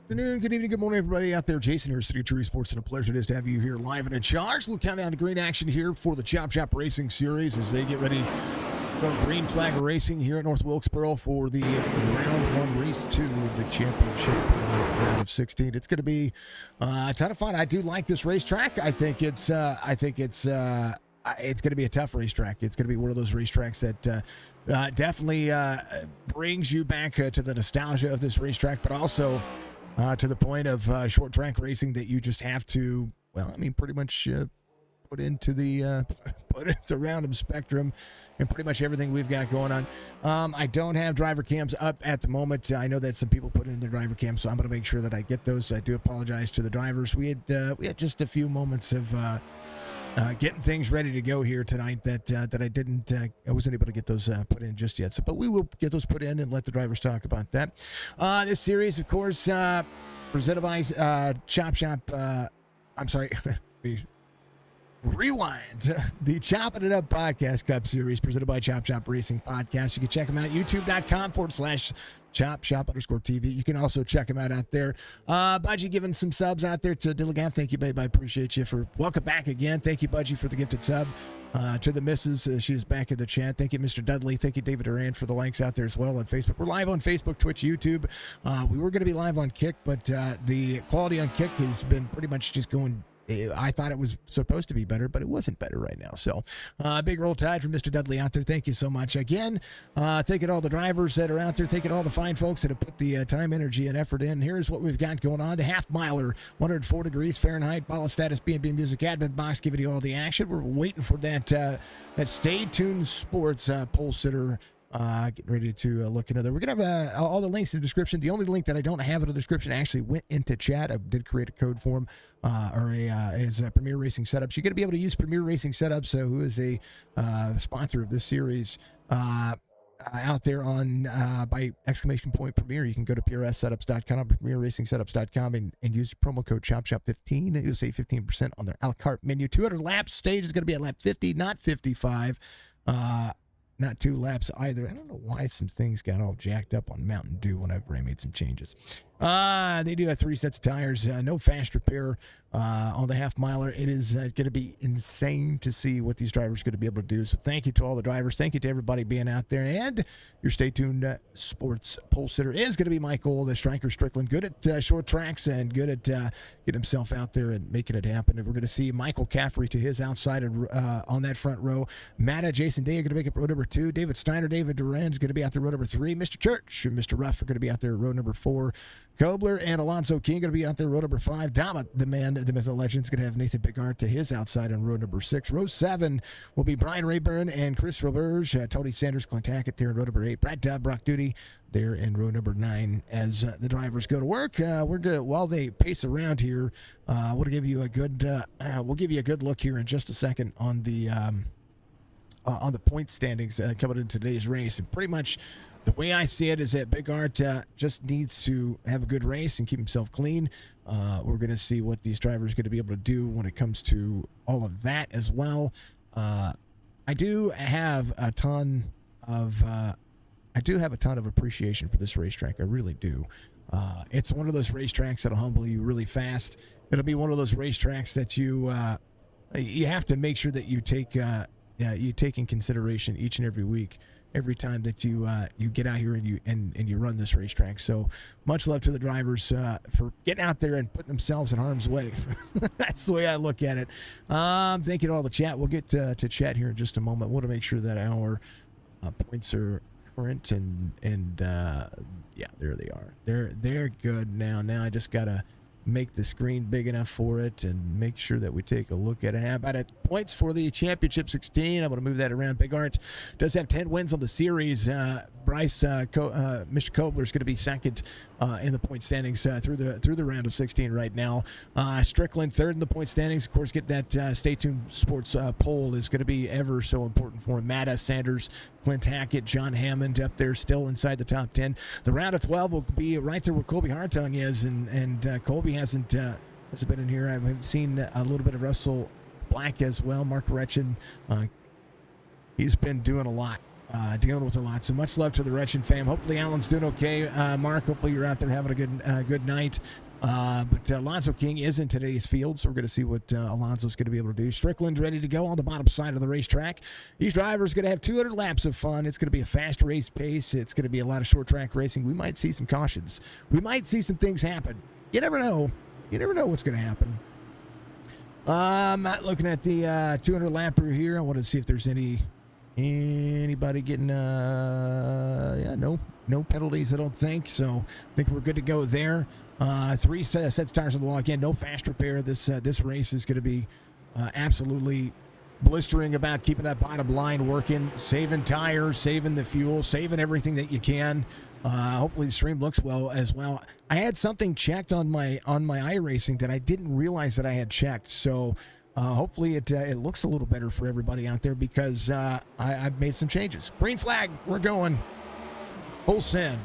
Afternoon, good evening, good morning, everybody out there. Jason here, City of Tree Sports, and a pleasure it is to have you here live and in charge. A little countdown to green action here for the Chop Racing Series as they get ready to go green flag racing here at North Wilkesboro for the round one race to the championship round of 16. It's going to be a ton of fun. I do like this racetrack. I think it's going to be a tough racetrack. It's going to be one of those racetracks that definitely brings you back to the nostalgia of this racetrack, but also to the point of short track racing that you just have to, pretty much put into the random spectrum and pretty much everything we've got going on. I don't have driver cams up at the moment. I know that some people put in their driver cams, so I'm going to make sure that I get those. I do apologize to the drivers. We had just a few moments of getting things ready to go here tonight that I wasn't able to get those put in just yet. But we will get those put in and let the drivers talk about that. This series, of course, presented by Chop. I'm sorry. Rewind. The Chopp'N It Up Podcast Cup Series presented by Chop Racing Podcast. You can check them out, youtube.com/chop_TV. You can also check them out there. Budgie giving some subs out there to Dilligan. Thank you, babe. I appreciate you for welcome back again. Thank you, Budgie, for the gifted sub. To the missus, she's back in the chat. Thank you, Mr. Dudley. Thank you, David Duran, for the likes out there as well on Facebook. We're live on Facebook, Twitch, YouTube. We were going to be live on Kick, but the quality on Kick has been pretty much just going. I thought it was supposed to be better, but it wasn't better right now. So, big roll tide from Mr. Dudley out there. Thank you so much. Again, thanking all the drivers that are out there, thanking all the fine folks that have put the time, energy, and effort in. Here's what we've got going on. The half-miler, 104 degrees Fahrenheit, bottle status, B&B Music admin box, giving you all the action. We're waiting for that Stay Tuned Sports pole sitter. Getting ready to look into there. We're going to have all the links in the description. The only link that I don't have in the description actually went into chat. I did create a code for them, is Premier Racing Setups. You're going to be able to use Premier Racing Setups, who is a sponsor of this series, out there on by exclamation point Premier. You can go to PRSSetups.com, PremierRacingSetups.com, and use promo code CHOPSHOP15. You'll save 15% on their a la carte menu. 200 laps. Stage is going to be at lap 50, not 55. Not 2 laps either. I don't know why some things got all jacked up on Mountain Dew whenever I made some changes. They do have 3 sets of tires. No fast repair on the half-miler. It is going to be insane to see what these drivers are going to be able to do. So thank you to all the drivers. Thank you to everybody being out there. And your Stay Tuned Sports pole sitter is going to be Michael, the Striker Strickland. Good at short tracks and good at getting himself out there and making it happen. And we're going to see Michael Caffrey to his outside on that front row. Matta, Jason Day are going to make up row number 2. David Steiner, David Duran is going to be out there row number 3. Mr. Church and Mr. Ruff are going to be out there row number 4. Kobler and Alonso King going to be out there row number 5. Dama, the man, the myth, the legend, is going to have Nathan Bigart to his outside on row number 6. Row 7 will be Brian Rayburn and Chris Roberge. Tony Sanders, Clint Hackett there in row number 8. Brad Dubb, Brock Duty there in row number 9 as the drivers go to work. We're going while they pace around here. We'll give you a good look here in just a second on the point standings coming into today's race. And pretty much the way I see it is that Big Art just needs to have a good race and keep himself clean. We're going to see what these drivers are going to be able to do when it comes to all of that as well. I do have a ton of appreciation for this racetrack. I really do. It's one of those racetracks that'll humble you really fast. It'll be one of those racetracks that you have to make sure that you take in consideration each and every week, every time that you get out here and you run this racetrack. So much love to the drivers for getting out there and putting themselves in harm's way. That's the way I look at it. Thank you to all the chat. We'll get to chat here in just a moment. Want to make sure that our points are current and yeah, there they are. They're good now. Now I just gotta make the screen big enough for it and make sure that we take a look at it. How about it? Points for the Championship 16. I'm going to move that around. Big Art does have 10 wins on the series. Bryce, Mr. Kobler is going to be second in the point standings through the round of 16 right now. Strickland third in the point standings. Of course, get that Stay Tuned Sports poll is going to be ever so important for him. Matta, Sanders, Clint Hackett, John Hammond up there still inside the top 10. The round of 12 will be right there where Colby Hartung is, and Colby hasn't been in here. I haven't seen a little bit of Russell Black as well. Mark Retchen, he's been doing a lot. Dealing with a lot. So much love to the Retchen fam. Hopefully Alan's doing okay. Mark, hopefully you're out there having a good night. But Alonzo King is in today's field, so we're going to see what Alonzo's going to be able to do. Strickland's ready to go on the bottom side of the racetrack. These drivers are going to have 200 laps of fun. It's going to be a fast race pace. It's going to be a lot of short track racing. We might see some cautions. We might see some things happen. You never know. You never know what's going to happen. I'm not looking at the 200 lapper here. I want to see if there's anybody getting no penalties, I don't think. So I think we're good to go there. 3 sets tires on the wall. Again, no fast repair. This race is going to be absolutely blistering about keeping that bottom line working, saving tires, saving the fuel, saving everything that you can. Hopefully the stream looks well as well. I had something checked on my iRacing that I didn't realize that I had checked. So hopefully it looks a little better for everybody out there because I've made some changes. Green flag, we're going. Full send.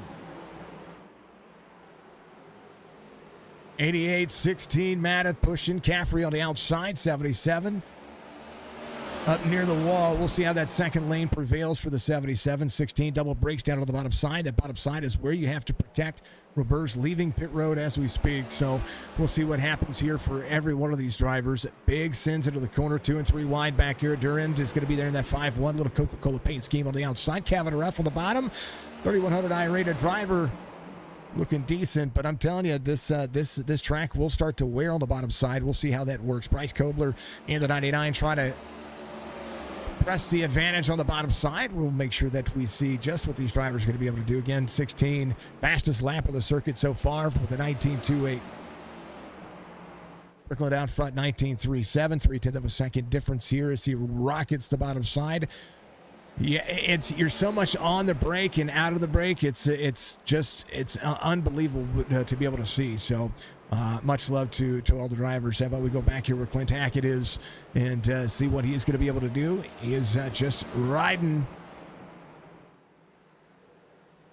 88-16, Matta pushing Caffrey on the outside. 77 up near the wall. We'll see how that second lane prevails for the 77. 16 double brakes down on the bottom side. That bottom side is where you have to protect. Robert's leaving pit road as we speak, so we'll see what happens here for every one of these drivers. Big sends into the corner, 2 and 3 wide back here. Durand is going to be there in that 5-1 little Coca-Cola paint scheme on the outside. Kevin Ruff on the bottom. 3100 I-rated driver. Looking decent, but I'm telling you, this track will start to wear on the bottom side. We'll see how that works. Bryce Kobler in the 99 trying to press the advantage on the bottom side. We'll make sure that we see just what these drivers are going to be able to do. Again, 16, fastest lap of the circuit so far with a 19.28. Strickland out front, 19.37, 3/10 of a second difference here as he rockets the bottom side. Yeah, you're so much on the brake and out of the brake. It's unbelievable to be able to see. So much love to all the drivers. How about we go back here where Clint Hackett is and see what he's going to be able to do. He is just riding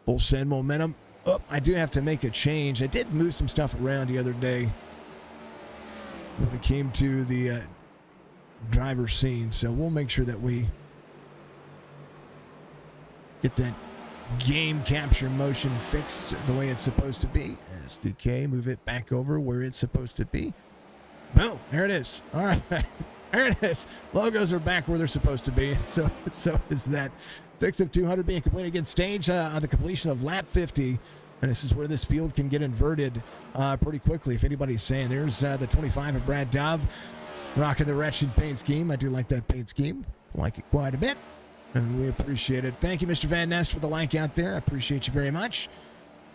full send momentum. Oh, I do have to make a change. I did move some stuff around the other day when it came to the driver scene. So we'll make sure that we get that game capture motion fixed the way it's supposed to be. SDK, move it back over where it's supposed to be. Boom, there it is. All right, there it is. Logos are back where they're supposed to be. So is that. 6 of 200 being completed against stage on the completion of lap 50. And this is where this field can get inverted pretty quickly. If anybody's saying, there's the 25 of Brad Dove rocking the wretched paint scheme. I do like that paint scheme. Like it quite a bit. And we appreciate it. Thank you, Mr. Van Ness, for the like out there. I appreciate you very much.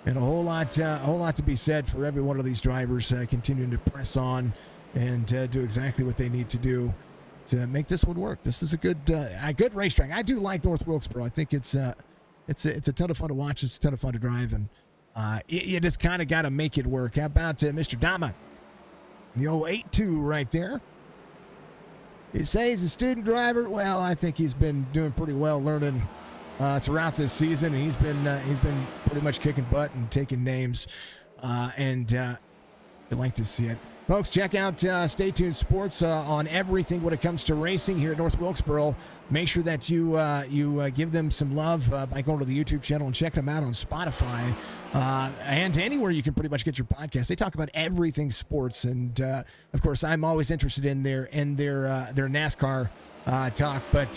And a whole lot to be said for every one of these drivers continuing to press on and do exactly what they need to do to make this one work. This is a good racetrack. I do like North Wilkesboro. I think it's a ton of fun to watch. It's a ton of fun to drive, and you just kind of got to make it work. How about Mr. Dama? The old 8-2 right there. You say he's a student driver. Well, I think he's been doing pretty well learning throughout this season. And he's been pretty much kicking butt and taking names, and you'd like to see it. Folks, check out Stay Tuned Sports on everything when it comes to racing here at North Wilkesboro. Make sure that you give them some love by going to the YouTube channel and checking them out on Spotify and anywhere you can pretty much get your podcast. They talk about everything sports, and of course, I'm always interested in their NASCAR talk. But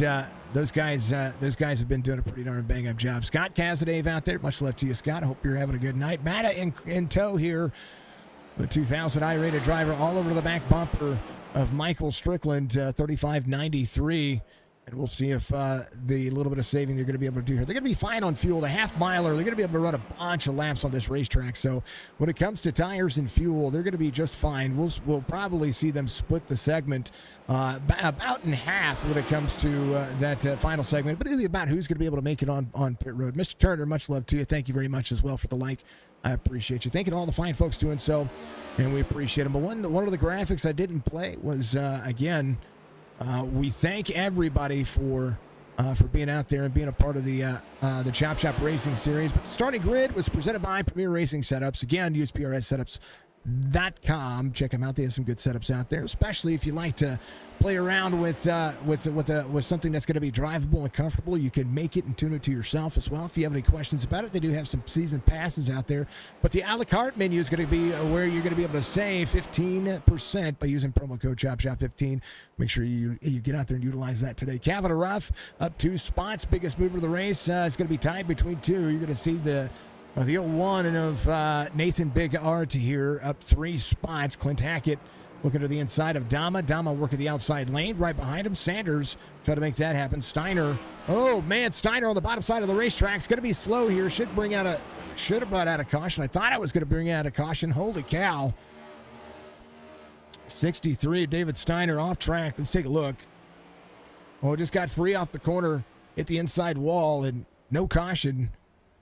those guys have been doing a pretty darn bang up job. Scott Casadave out there, much love to you, Scott. I hope you're having a good night. Matta in tow here. The 2000 I-rated driver all over the back bumper of Michael Strickland, 35.93. And we'll see if the little bit of saving they're going to be able to do here. They're going to be fine on fuel. The half-miler, they're going to be able to run a bunch of laps on this racetrack. So when it comes to tires and fuel, they're going to be just fine. We'll probably see them split the segment about in half when it comes to that final segment. But it'll be about who's going to be able to make it on pit road. Mr. Turner, much love to you. Thank you very much as well for the like. I appreciate you. Thanking all the fine folks doing so, and we appreciate them. But one of the graphics I didn't play was, again, we thank everybody for being out there and being a part of the Chop Shop Racing Series. But the starting grid was presented by Premier Racing Setups. Again, use PRS Setups Check them out. They have some good setups out there, especially if you like to play around with something that's going to be drivable and comfortable. You can make it and tune it to yourself as well. If you have any questions about it, they do have some season passes out there. But the a la carte menu is going to be where you're going to be able to save 15% by using promo code CHOPSHOP15. Make sure you get out there and utilize that today. Kavanaugh Ruff up 2 spots. Biggest mover of the race. It's going to be tied between 2. You're going to see the 01 and of Nathan Big Art here up 3 spots. Clint Hackett looking to the inside of Dama. Dama working the outside lane. Right behind him, Sanders try to make that happen. Steiner. Oh, man, Steiner on the bottom side of the racetrack. It's going to be slow here. Should have brought out a caution. I thought I was going to bring out a caution. Holy cow. 63, David Steiner off track. Let's take a look. Oh, just got free off the corner. Hit the inside wall and no caution.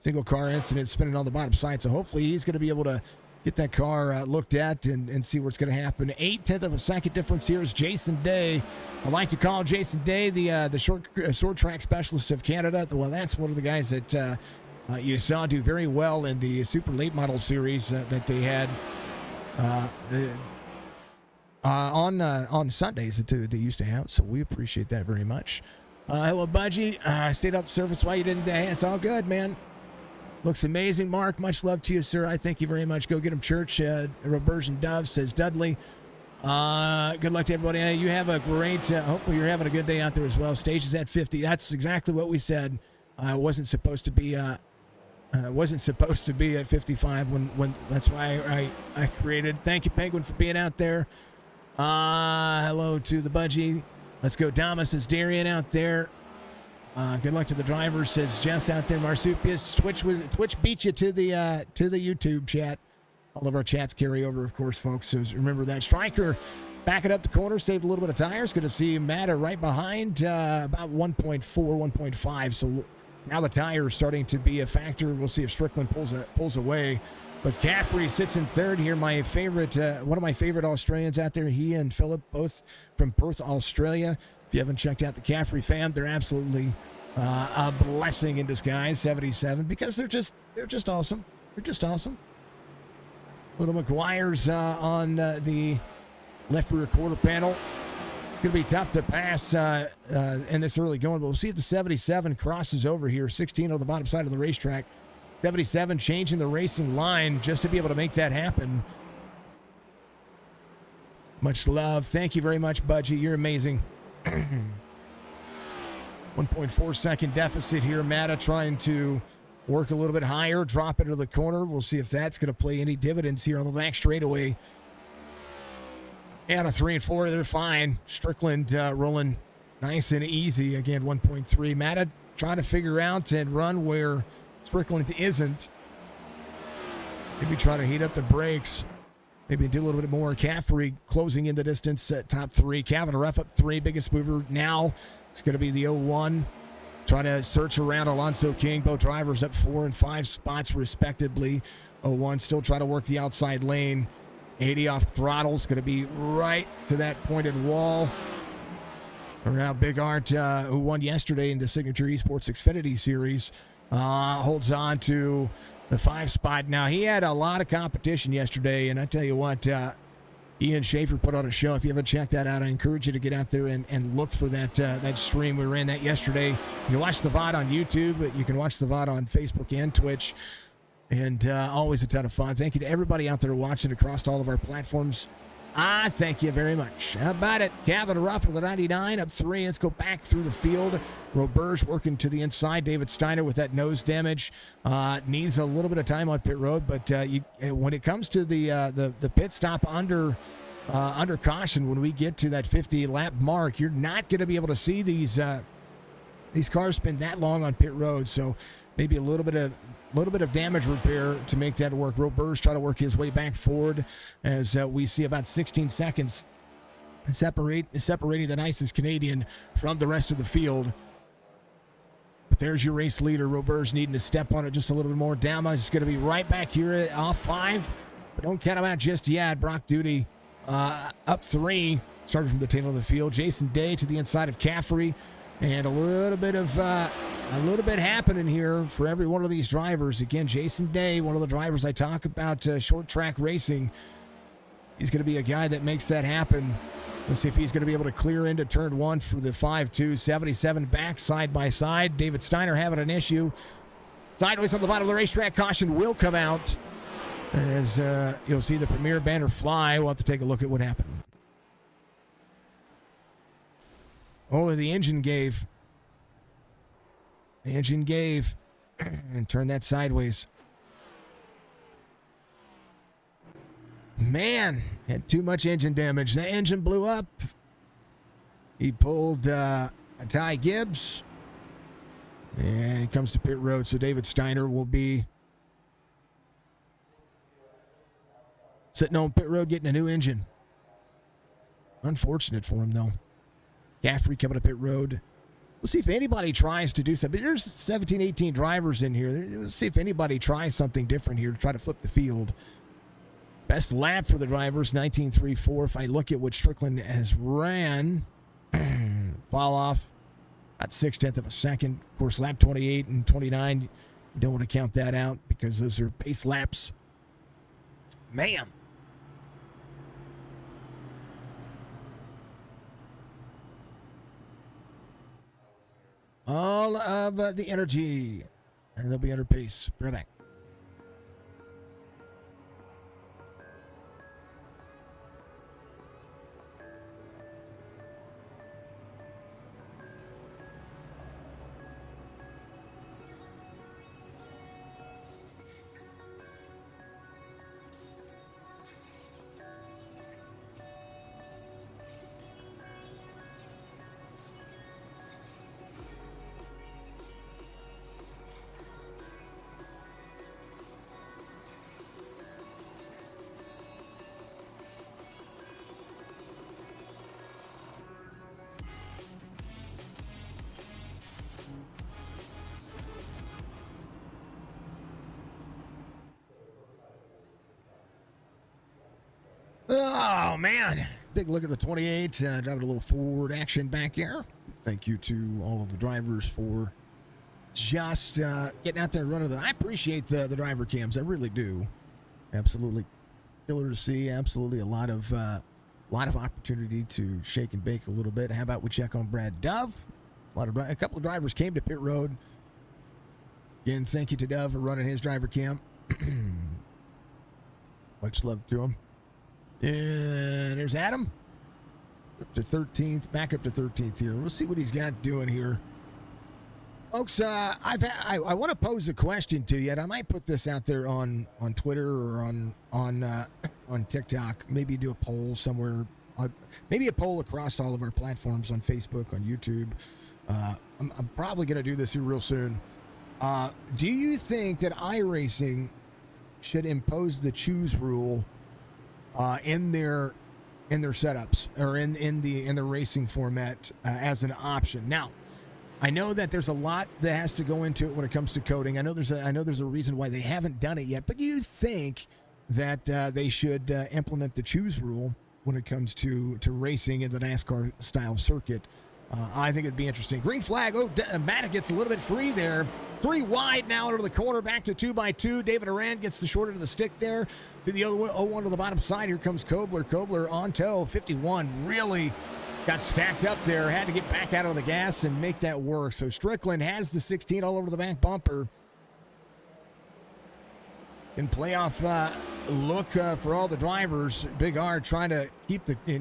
Single car incident spinning on the bottom side. So hopefully he's going to be able to get that car looked at and see what's going to happen. 0.8 of a second difference here is Jason Day. I like to call Jason Day the short track specialist of Canada. Well, that's one of the guys that you saw do very well in the Super Late Model Series that they had on Sundays that they used to have. So we appreciate that very much. Hello, Budgie. I stayed up the surface while you didn't. It's all good, man. Looks amazing, Mark. Much love to you, sir. I thank you very much. Go get him, church. Reversion Dove says Dudley. Good luck to everybody. You have a great, hopefully you're having a good day out there as well. Stage is at 50. That's exactly what we said. Wasn't supposed to be at 55 when that's why I created. Thank you, Penguin, for being out there. Hello to the Budgie. Let's go. Damas says Darian out there. Good luck to the drivers, says Jess out there. Marsupius, Twitch beat you to the YouTube chat. All of our chats carry over, of course, folks. So remember that. Stryker backing up the corner, saved a little bit of tires. Going to see Matta right behind, about 1.4, 1.5. So now the tire is starting to be a factor. We'll see if Strickland pulls away. But Caffrey sits in third here. My favorite, one of my favorite Australians out there. He and Philip, both from Perth, Australia. If you haven't checked out the Caffrey fam, they're absolutely a blessing in disguise. 77, because they're just awesome. They're just awesome. Little McGuire's on the left rear quarter panel. It's going to be tough to pass in this early going, but we'll see if the 77 crosses over here. 16 on the bottom side of the racetrack. 77 changing the racing line just to be able to make that happen. Much love. Thank you very much, Budgie. You're amazing. 1.4 second deficit here. Matta trying to work a little bit higher, drop it into the corner. We'll see if that's going to play any dividends here on the back straightaway. And a 3 and 4, they're fine. Strickland rolling nice and easy. Again, 1.3. Matta trying to figure out and run where Strickland isn't. Maybe try to heat up the brakes. Maybe do a little bit more. Caffrey closing in the distance at top 3. Kavanaugh Ruff up 3. Biggest mover now. It's going to be the 01. Try to search around Alonso King. Both drivers up 4 and 5 spots respectively. 01 still try to work the outside lane. 80 off throttle. It's going to be right to that pointed wall. Now Big Art, who won yesterday in the Signature Esports Xfinity Series, holds on to the 5 spot. Now, he had a lot of competition yesterday, and I tell you what, Ian Schaefer put on a show. If you haven't checked that out, I encourage you to get out there and look for that stream. We ran that yesterday. You can watch the VOD on YouTube, but you can watch the VOD on Facebook and Twitch, and always a ton of fun. Thank you to everybody out there watching across all of our platforms. Thank you very much. How about it? Kavanaugh Ruff with the 99 up 3. Let's go back through the field. Roberge working to the inside. David Steiner with that nose damage. Needs a little bit of time on pit road, but when it comes to the pit stop under caution, when we get to that 50 lap mark, you're not going to be able to see these cars spin that long on pit road. So maybe a little bit of damage repair to make that work. Roberge try to work his way back forward as we see about 16 seconds separating the nicest Canadian from the rest of the field. But there's your race leader. Roberge needing to step on it just a little bit more. Dama is going to be right back here at off 5, but don't count him out just yet. Brock Duty up 3, started from the tail of the field. Jason Day to the inside of Caffrey. And a little bit happening here for every one of these drivers. Again, Jason Day, one of the drivers I talk about, short track racing. he's going to be a guy that makes that happen. Let's see if he's going to be able to clear into turn 1 for the 5-2, 77 back side by side. David Steiner having an issue. Sideways on the bottom of the racetrack. Caution will come out as you'll see the premier banner fly. We'll have to take a look at what happened. Oh, the engine gave. The engine gave and turned that sideways. Man, had too much engine damage. The engine blew up. He pulled a Ty Gibbs. And he comes to pit road, so David Steiner will be sitting on pit road getting a new engine. Unfortunate for him, though. Gaffrey coming to pit road. We'll see if anybody tries to do something. There's 17, 18 drivers in here. We'll see if anybody tries something different here to try to flip the field. Best lap for the drivers, 19.34. If I look at what Strickland has ran, fall off at 0.6 of a second. Of course, lap 28 and 29, you don't want to count that out because those are base laps. Man. All of the energy, and they'll be under pace. Right back. Oh, man. Big look at the 28. Driving a little forward action back here. Thank you to all of the drivers for just getting out there and running. I appreciate the driver cams. I really do. Absolutely killer to see. Absolutely a lot of opportunity to shake and bake a little bit. How about we check on Brad Dove? A couple of drivers came to pit road. Again, thank you to Dove for running his driver cam. Much love to him. And there's Adam. Up to 13th. Back up to 13th here. We'll see what he's got doing here. Folks, I want to pose a question to you, and I might put this out there on Twitter or on TikTok. Maybe do a poll somewhere. Maybe a poll across all of our platforms on Facebook, on YouTube. I'm probably going to do this here real soon. Do you think that iRacing should impose the choose rule in their setups or in the racing format as an option? Now, I know that there's a lot that has to go into it when it comes to coding. I know there's a reason why they haven't done it yet. But you think that they should implement the choose rule when it comes to racing in the NASCAR style circuit? I think it'd be interesting. Green flag. Oh, Matta gets a little bit free there. 3 wide now into the corner. Back to 2x2. David Arand gets the short end of the stick there. To the 0-1 to the bottom side. Here comes Kobler. Kobler on toe. 51. Really got stacked up there. Had to get back out of the gas and make that work. So Strickland has the 16 all over the back bumper. In playoff look for all the drivers. Big R trying to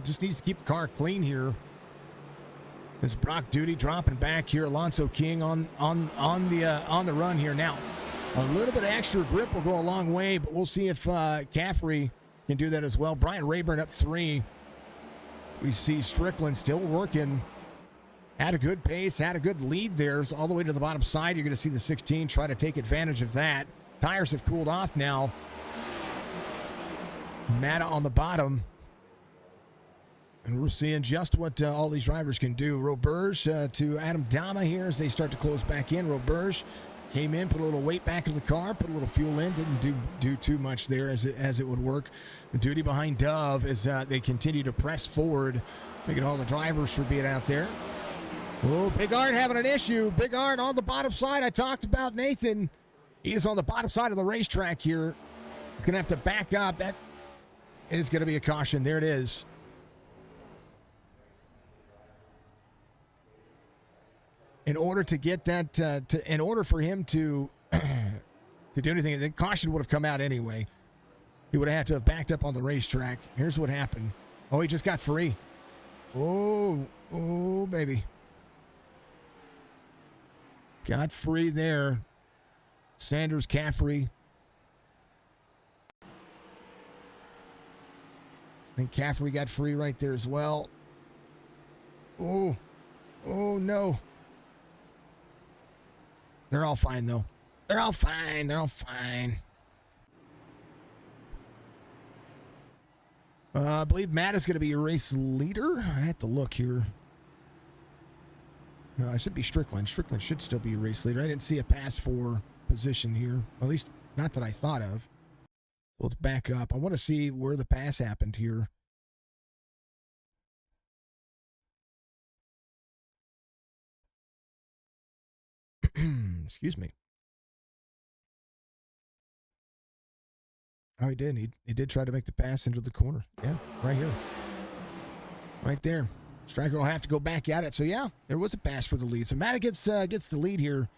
just needs to keep the car clean here. This Brock Duty dropping back here. Alonso King on the run here. Now, a little bit of extra grip will go a long way, but we'll see if Caffrey can do that as well. Brian Rayburn up 3. We see Strickland still working. Had a good pace, had a good lead there. So all the way to the bottom side, you're going to see the 16 try to take advantage of that. Tires have cooled off now. Matta on the bottom. And we're seeing just what all these drivers can do. Roberge to Adam Dama here as they start to close back in. Roberge came in, put a little weight back in the car, put a little fuel in. Didn't do too much there as it would work. The duty behind Dove as they continue to press forward. Look at all the drivers for being out there. Oh, Big Art having an issue. Big Art on the bottom side. I talked about Nathan. He is on the bottom side of the racetrack here. He's going to have to back up. That It is going to be a caution. There it is. In order to get that, in order for him to to do anything, the caution would have come out anyway. He would have had to have backed up on the racetrack. Here's what happened. Oh, he just got free. Oh, baby. Got free there. Sanders, Caffrey. I think Caffrey got free right there as well. Oh, no. They're all fine, though. They're all fine. I believe Matt is going to be your race leader. I have to look here. No, it should be Strickland. Strickland should still be your race leader. I didn't see a pass for position here. At least not that I thought of. Let's back up. I want to see where the pass happened here. Excuse me. Oh, he did. He did try to make the pass into the corner. Yeah, right here. Right there. Stryker will have to go back at it. So, yeah, there was a pass for the lead. So, Matt gets the lead here.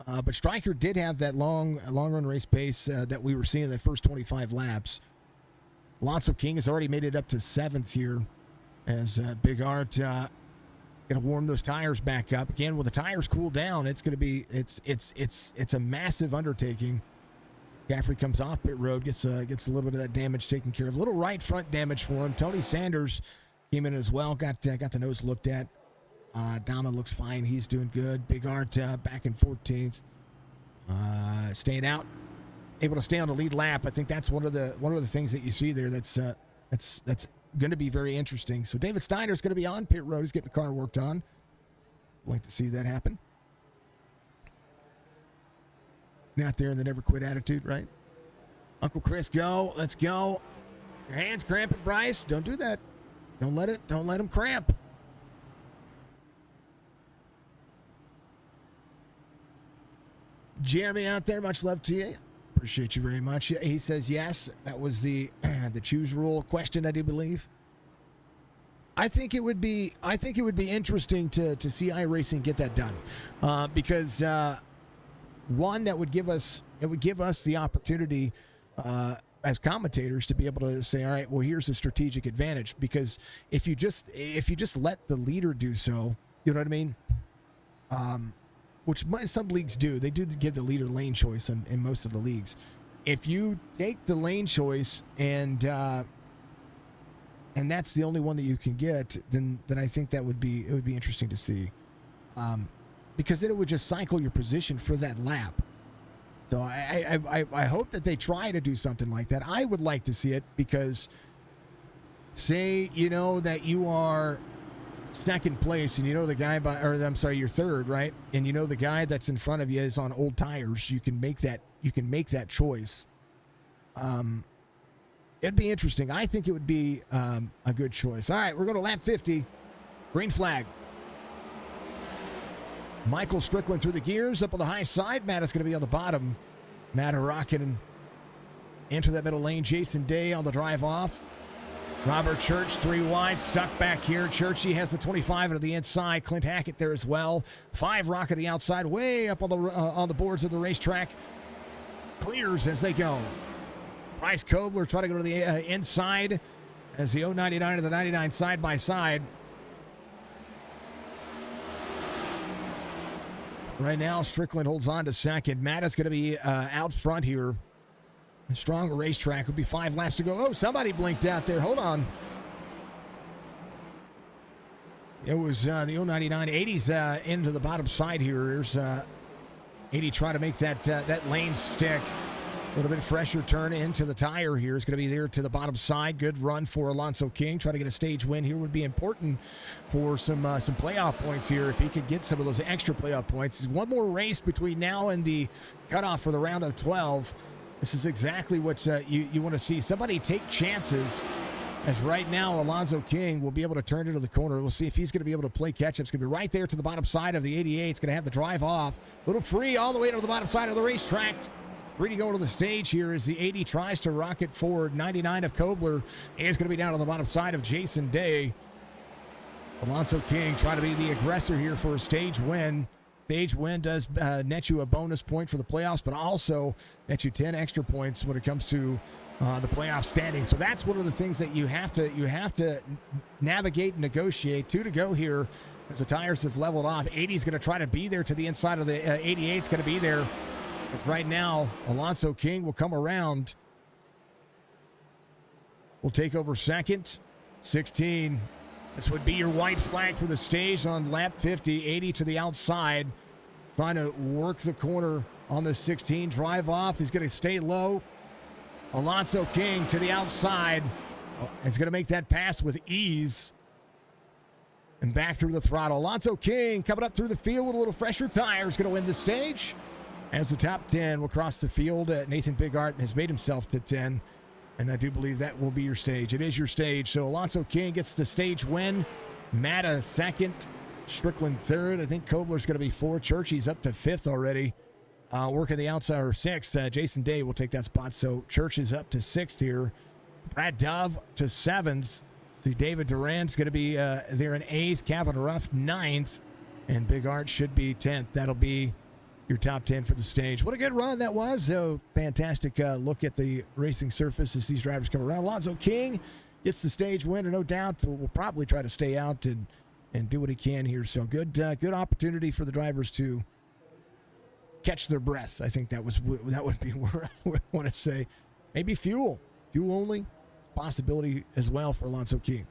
But Stryker did have that long run race pace that we were seeing in the first 25 laps. Alonso King has already made it up to 7th here as Big Art going to warm those tires back up. Again, when the tires cool down, it's going to be it's a massive undertaking. Caffrey comes off pit road, gets a little bit of that damage taken care of. A little right front damage for him. Tony Sanders came in as well, got the nose looked at. Dama looks fine. He's doing good. Big Art back in 14th. Staying out, able to stay on the lead lap. I think that's one of the things that you see there that's going to be very interesting. So David Steiner's going to be on pit road. He's getting the car worked on. Like to see that happen. Not there in the never quit attitude, right? Uncle Chris, go. Let's go. Your hands cramping, Bryce. Don't do that. Don't let him cramp. Jeremy out there, much love to you. Appreciate you very much. He says yes. That was the choose rule question, I do believe. I think it would be interesting to see iRacing get that done, because one, that would give us the opportunity as commentators to be able to say, all right, well, here's a strategic advantage, because if you just let the leader do so, you know what I mean? Which some leagues do. They do give the leader lane choice in most of the leagues. If you take the lane choice and that's the only one that you can get, then I think it would be interesting to see. Because then it would just cycle your position for that lap. So I hope that they try to do something like that. I would like to see it, because say, that you are second place and the guy you're third, right? And the guy that's in front of you is on old tires. You can make that choice. It'd be interesting. I think it would be a good choice. All right, we're going to lap 50. Green flag. Michael Strickland through the gears, up on the high side. Matt is going to be on the bottom. Matt rocking into that middle lane. Jason Day on the drive off. Robert Church, 3 wide, stuck back here. Churchy has the 25 to the inside. Clint Hackett there as well. 5 Rock at the outside, way up on the boards of the racetrack. Clears as they go. Bryce Kobler trying to go to the inside as the 099 to the 99 side by side. Right now, Strickland holds on to second. Matt is going to be out front here. A strong racetrack. Would be 5 laps to go. Oh, somebody blinked out there. Hold on. It was the 099. 80's into the bottom side here. There's 80 trying to make that lane stick. A little bit fresher turn into the tire here. Is going to be there to the bottom side. Good run for Alonso King. Trying to get a stage win here would be important for some playoff points here. If he could get some of those extra playoff points. One more race between now and the cutoff for the round of 12. This is exactly what you want to see. Somebody take chances, as right now Alonso King will be able to turn into the corner. We'll see if he's going to be able to play catch-up. It's going to be right there to the bottom side of the 88. It's going to have the drive off. Little free all the way to the bottom side of the racetrack. Free to go to the stage here as the 80 tries to rocket forward. 99 of Kobler is going to be down on the bottom side of Jason Day. Alonso King trying to be the aggressor here for a stage win. Stage win does net you a bonus point for the playoffs, but also net you 10 extra points when it comes to the playoff standing. So that's one of the things that you have to navigate and negotiate. 2 to go here as the tires have leveled off. 80 is going to try to be there to the inside of the 88 is going to be there. Because right now, Alonso King will come around. Will take over second. 16. This would be your white flag for the stage on lap 50. 80 to the outside. Trying to work the corner on the 16. Drive off. He's going to stay low. Alonso King to the outside. He's going to make that pass with ease. And back through the throttle. Alonso King coming up through the field with a little fresher tires. Going to win the stage. As the top 10 will cross the field, Nathan Bigart has made himself to 10, and I do believe that will be your stage. It is your stage. So Alonso King gets the stage win. Matta second. Strickland third. I think Kobler's going to be fourth. Churchy's up to fifth already. Working the outside, or sixth. Jason Day will take that spot. So Church is up to sixth here. Brad Dove to seventh. See, David Duran's going to be there in eighth. Calvin Ruff ninth. And Bigart should be 10th. That'll be your top 10 for the stage. What a good run that was. Fantastic look at the racing surface as these drivers come around. Alonso King gets the stage winner, no doubt. Will probably try to stay out and do what he can here. So good opportunity for the drivers to catch their breath. I think that would be where I would want to say. Maybe fuel only possibility as well for Alonso King.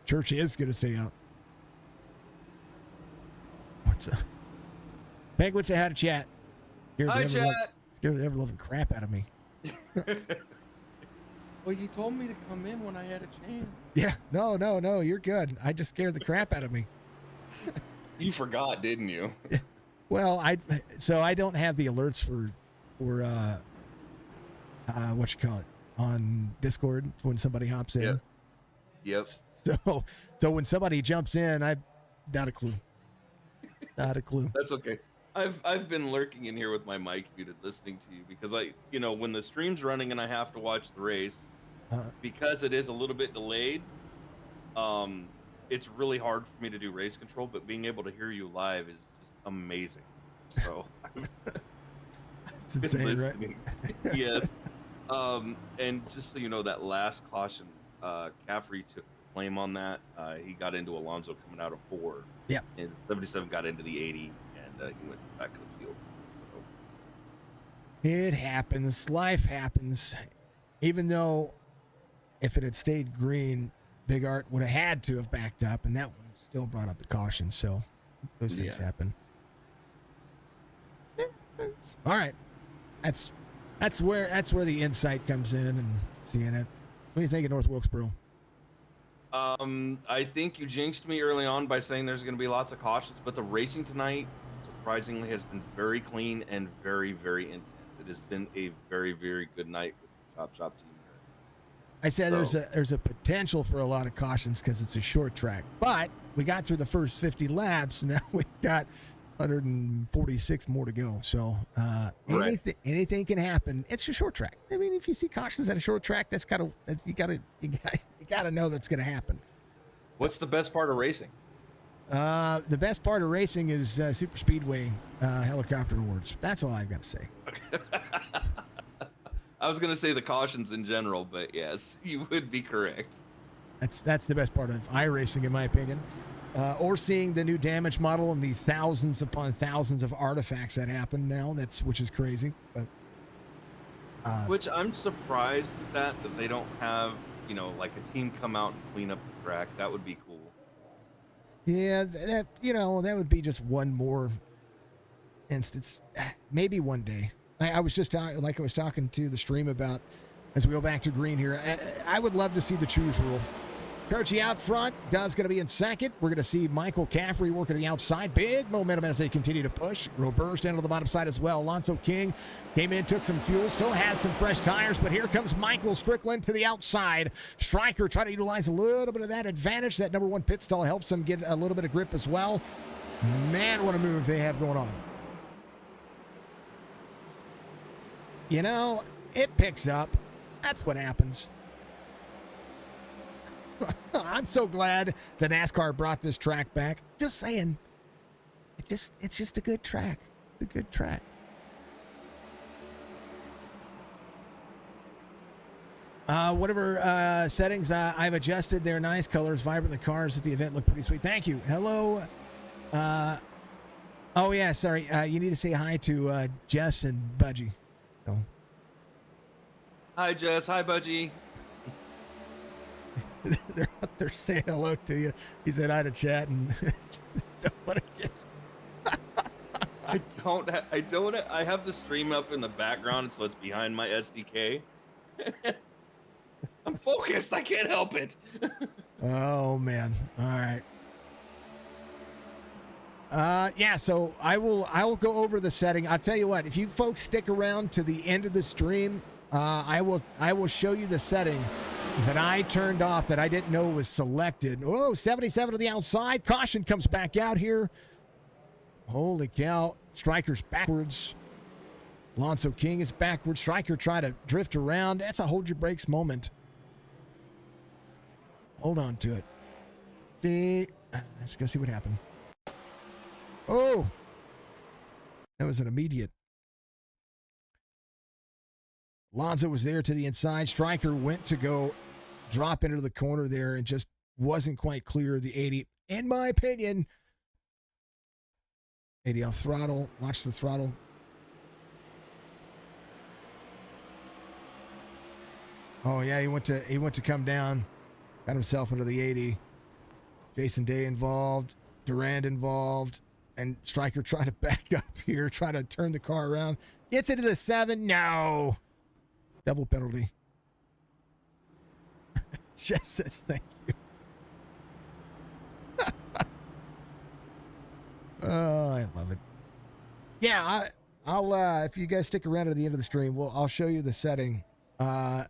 Church is going to stay out. What's up? Penguin, say hi to chat. Hi, chat. Scared the ever-loving crap out of me. Well, you told me to come in when I had a chance. Yeah, no, you're good. I just scared the crap out of me. You forgot, didn't you? Well, I don't have the alerts for what you call it on Discord when somebody hops in. Yep. So when somebody jumps in, I'm not a clue. Not a clue. That's okay. I've been lurking in here with my mic muted, listening to you because when the stream's running and I have to watch the race, because it is a little bit delayed, it's really hard for me to do race control. But being able to hear you live is just amazing. So it's insane, listening. Right? Yes. And just so you know, that last caution, Caffrey took claim on that. He got into Alonso coming out of 4. Yeah. And 77 got into the 80, and he went back to the field. So. It happens. Life happens. Even though if it had stayed green, Big Art would have had to have backed up, and that would have still brought up the caution. So those things happen. All right. That's where the insight comes in and seeing it. What do you think of North Wilkesboro? I think you jinxed me early on by saying there's going to be lots of cautions, but the racing tonight, surprisingly, has been very clean and very, very intense. It has been a very, very good night with the Chop team here. I said there's a potential for a lot of cautions because it's a short track, but we got through the first 50 laps, and now we've got 146 more to go. So anything can happen. It's a short track. I mean, if you see cautions at a short track, you gotta know that's gonna happen. What's the best part of racing? The best part of racing is Super Speedway helicopter awards. That's all I've got to say. I was gonna say the cautions in general, but yes, you would be correct. That's the best part of iRacing, in my opinion. Or seeing the new damage model and the thousands upon thousands of artifacts that happen now. Which is crazy. But which I'm surprised with that they don't have, like a team come out and clean up the track. That would be cool. Yeah, that would be just one more instance. Maybe one day. I was just talking to the stream about as we go back to green here. I would love to see the choose rule. Turchi out front. Dove's going to be in second. We're going to see Michael Caffrey working the outside. Big momentum as they continue to push. Roberge down to the bottom side as well. Alonso King came in, took some fuel, still has some fresh tires, but here comes Michael Strickland to the outside. Stryker trying to utilize a little bit of that advantage. That number 1 pit stall helps him get a little bit of grip as well. Man, what a move they have going on. You know, it picks up. That's what happens. I'm so glad that NASCAR brought this track back. Just saying. It's just a good track. It's a good track. Whatever settings I've adjusted, they're nice colors, vibrant. The cars at the event look pretty sweet. Thank you. Hello. Oh yeah, sorry. You need to say hi to Jess and Budgie. So. Hi, Jess. Hi, Budgie. They're out there saying hello to you. He said hi to chat and don't let it get. I have the stream up in the background, so it's behind my SDK. I'm focused. I can't help it. Oh man. All right. Yeah, so I will go over the setting. I'll tell you what, if you folks stick around to the end of the stream, I will show you the setting that I turned off that I didn't know was selected. Oh, 77 to the outside. Caution comes back out here. Holy cow. Striker's backwards. Alonso King is backwards. Striker trying to drift around. That's a hold your brakes moment. Hold on to it. See, let's go see what happened. Oh, that was an immediate. Alonso was there to the inside. Striker went to go drop into the corner there and just wasn't quite clear of the 80. In my opinion, 80 off throttle. Watch the throttle. Oh yeah, he went to come down. Got himself into the 80. Jason Day involved. Durand involved. And Striker trying to back up here, trying to turn the car around. Gets into the 7. No. Double penalty. Jess says thank you. Oh, I love it. Yeah, I'll if you guys stick around to the end of the stream, I'll show you the setting that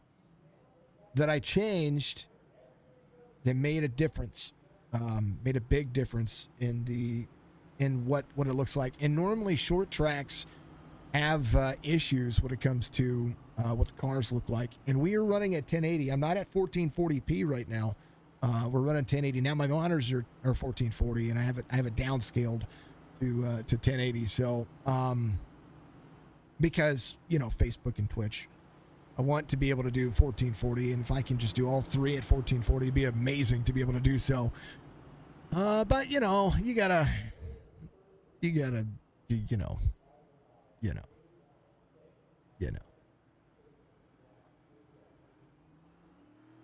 I changed that made a difference. Made a big difference in what it looks like. And normally short tracks have issues when it comes to what the cars look like. And we are running at 1080. I'm not at 1440p right now. We're running 1080 now. My monitors are 1440, and I have it downscaled to 1080. So because Facebook and Twitch, I want to be able to do 1440, and if I can just do all three at 1440, it'd be amazing to be able to do so. But you gotta.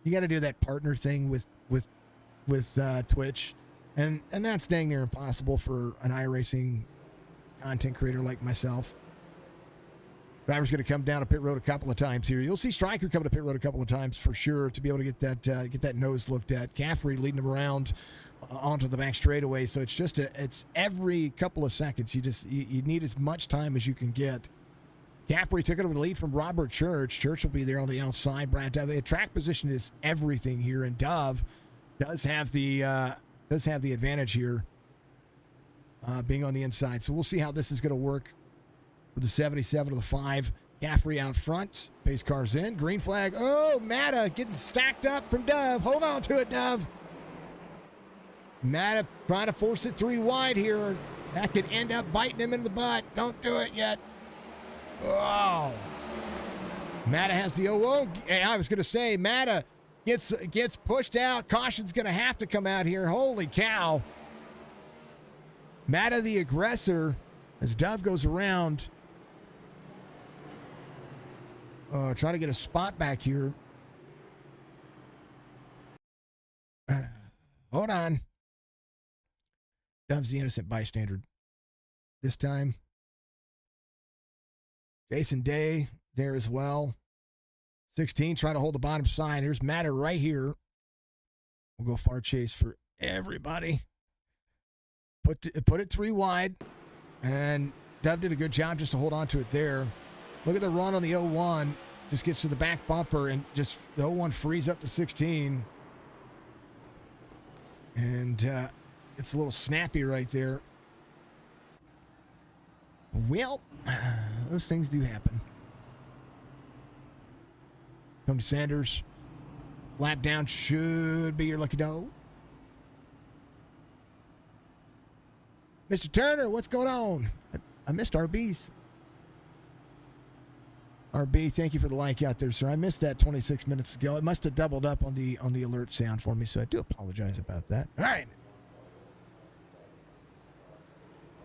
You got to do that partner thing with Twitch, and that's dang near impossible for an iRacing content creator like myself. Driver's going to come down to pit road a couple of times here. You'll see Striker coming to pit road a couple of times for sure to be able to get that nose looked at. Caffrey leading him around onto the back straightaway. So it's every couple of seconds. You need as much time as you can get. Caffrey took it over the lead from Robert Church. Church will be there on the outside. Brad Dove. The track position is everything here, and Dove does have the advantage here, being on the inside. So we'll see how this is going to work for the 77 to the 5. Caffrey out front. Pace cars in. Green flag. Oh, Matta getting stacked up from Dove. Hold on to it, Dove. Matta trying to force it 3 wide here. That could end up biting him in the butt. Don't do it yet. Oh. Matta has the I was going to say, Matta gets pushed out. Caution's going to have to come out here. Holy cow. Matta the aggressor as Dove goes around. Trying to get a spot back here. Hold on. Dove's the innocent bystander this time. Jason Day there as well. 16 trying to hold the bottom side. Here's Matta right here. We'll go far chase for everybody. Put it 3 wide. And Dove did a good job just to hold on to it there. Look at the run on the 01. Just gets to the back bumper and just the 01 frees up to 16. And it's a little snappy right there. Well, those things do happen. Tony Sanders. Lap down should be your lucky dog. Mr. Turner, what's going on? I missed RB's. RB, thank you for the like out there, sir. I missed that 26 minutes ago. It must have doubled up on the alert sound for me, so I do apologize about that. All right.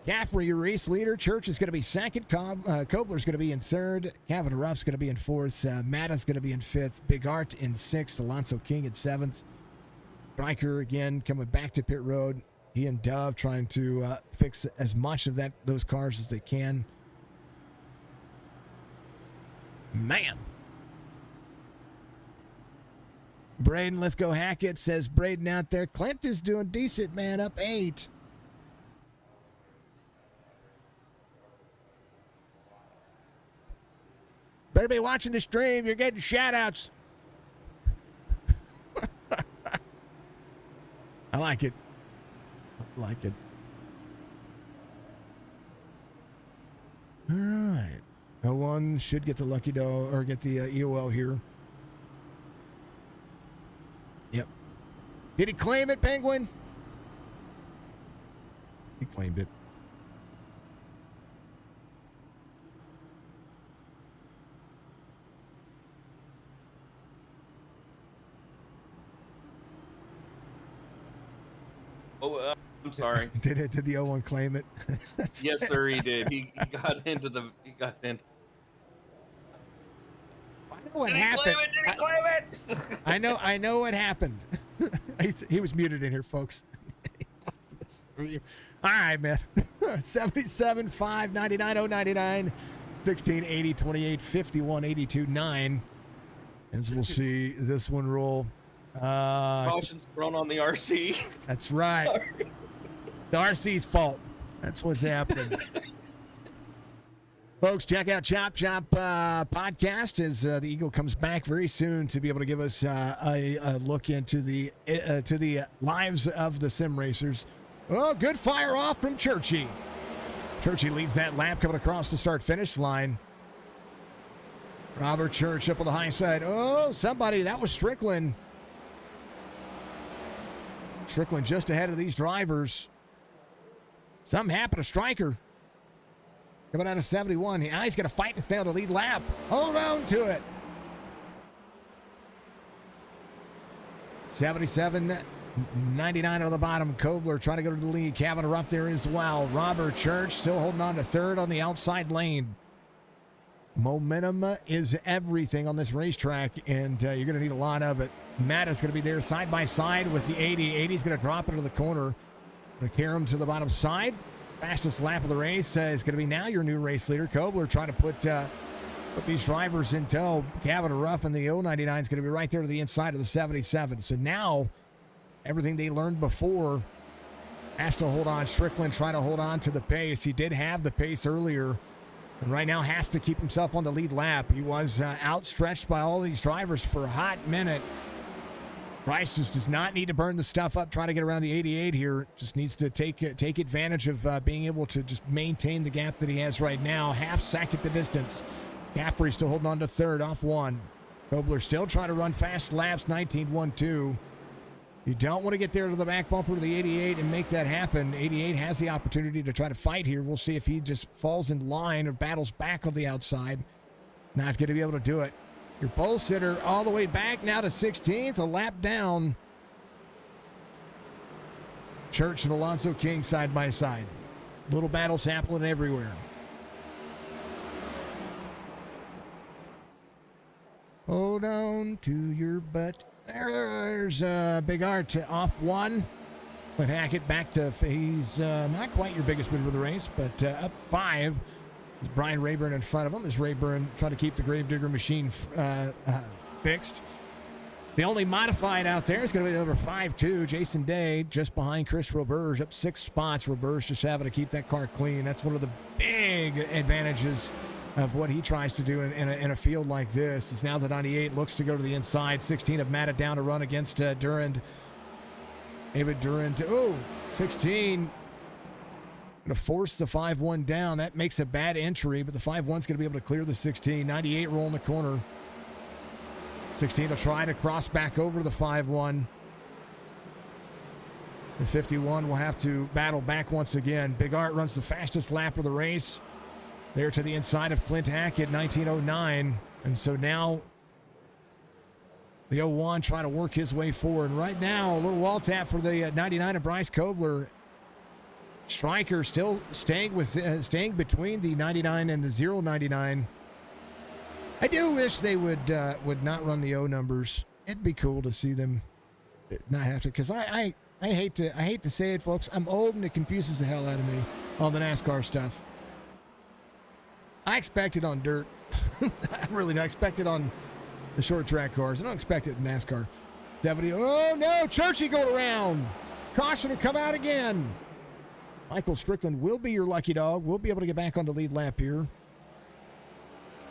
Caffrey, your race leader. Church is going to be second. Kobler's going to be in third. Kavanaugh Ruff's going to be in fourth. Matta's going to be in fifth. Big Art in sixth. Alonso King in seventh. Stryker again coming back to pit road. He and Dove trying to fix as much of those cars as they can. Man. Braden, let's go Hackett, says Braden out there. Clint is doing decent, man, up 8. Better be watching the stream. You're getting shout-outs. I like it. I like it. All right. No one should get the lucky dog or get the EOL here. Yep. Did he claim it, Penguin? He claimed it. Oh, I'm sorry. Did the 01 claim it? Yes, sir, he did. He got into the. He got in. I know what happened. Did he claim it? I know what happened. He was muted in here, folks. All right, man. 77, 5, 99, 099, 16, 80, 28, 51, 82, 9. As we'll see this one roll. Caution's thrown on the RC. That's right. Sorry. The RC's fault. That's what's happening. Folks, check out Chop Shop podcast as the Eagle comes back very soon to be able to give us a look into the to the lives of the sim racers. Oh, good fire off from Churchy. Churchy leads that lap coming across the start-finish line. Robert Church up on the high side. Oh, somebody, that was Strickland. Strickland just ahead of these drivers. Something happened to Stryker. Coming out of 71. He's going to fight and stay on the lead lap. Hold on to it. 77, 99 on the bottom. Kobler trying to go to the lead. Kavanaugh Ruff there as well. Robert Church still holding on to third on the outside lane. Momentum is everything on this racetrack, and you're going to need a lot of it. Matt is going to be there side by side with the 80. 80 is going to drop into the corner. Going to carry him to the bottom side. Fastest lap of the race is going to be now your new race leader. Kobler trying to put these drivers in tow. Kavanaugh Ruff and the 099 is going to be right there to the inside of the 77. So now everything they learned before has to hold on. Strickland trying to hold on to the pace. He did have the pace earlier. And right now has to keep himself on the lead lap. He was outstretched by all these drivers for a hot minute. Bryce just does not need to burn the stuff up, try to get around the 88 here. Just needs to take advantage of being able to just maintain the gap that he has right now. Half second the distance. Caffrey still holding on to third, off 1. Kobler still trying to run fast laps, 19.12. You don't want to get there to the back bumper to the 88 and make that happen. 88 has the opportunity to try to fight here. We'll see if he just falls in line or battles back on the outside. Not going to be able to do it. Your pole sitter all the way back now to 16th, a lap down. Church and Alonso King side by side. Little battles happening everywhere. Hold on to your butt. There's Big Art off 1. But Hackett back to, he's not quite your biggest winner of the race, but up 5. Is Brian Rayburn in front of him as Rayburn trying to keep the Gravedigger machine fixed. The only modified out there is going to be number 5-2, Jason Day, just behind Chris Roberge, up 6 spots. Roberge just having to keep that car clean. That's one of the big advantages of what he tries to do in a field like this. Is now the 98 looks to go to the inside. 16 have matted down to run against Durand. David Durand, 16. Going to force the 5-1 down. That makes a bad entry, but the 5-1's going to be able to clear the 16. 98 rolling the corner. 16 will try to cross back over the 5-1. The 51 will have to battle back once again. Big Art runs the fastest lap of the race. There to the inside of Clint Hackett, 19:09. And so now the 01 trying to work his way forward. Right now, a little wall tap for the 99 of Bryce Kobler. Stryker still staying between the 99 and the 099. I do wish they would not run the O numbers. It'd be cool to see them not have to, because I hate to say it, folks. I'm old and it confuses the hell out of me, all the NASCAR stuff. I expect it on dirt. I really don't expect it on the short track cars. I don't expect it in NASCAR. Deputy, oh no, Churchy going around. Caution will come out again. Michael Strickland will be your lucky dog. We'll be able to get back on the lead lap here.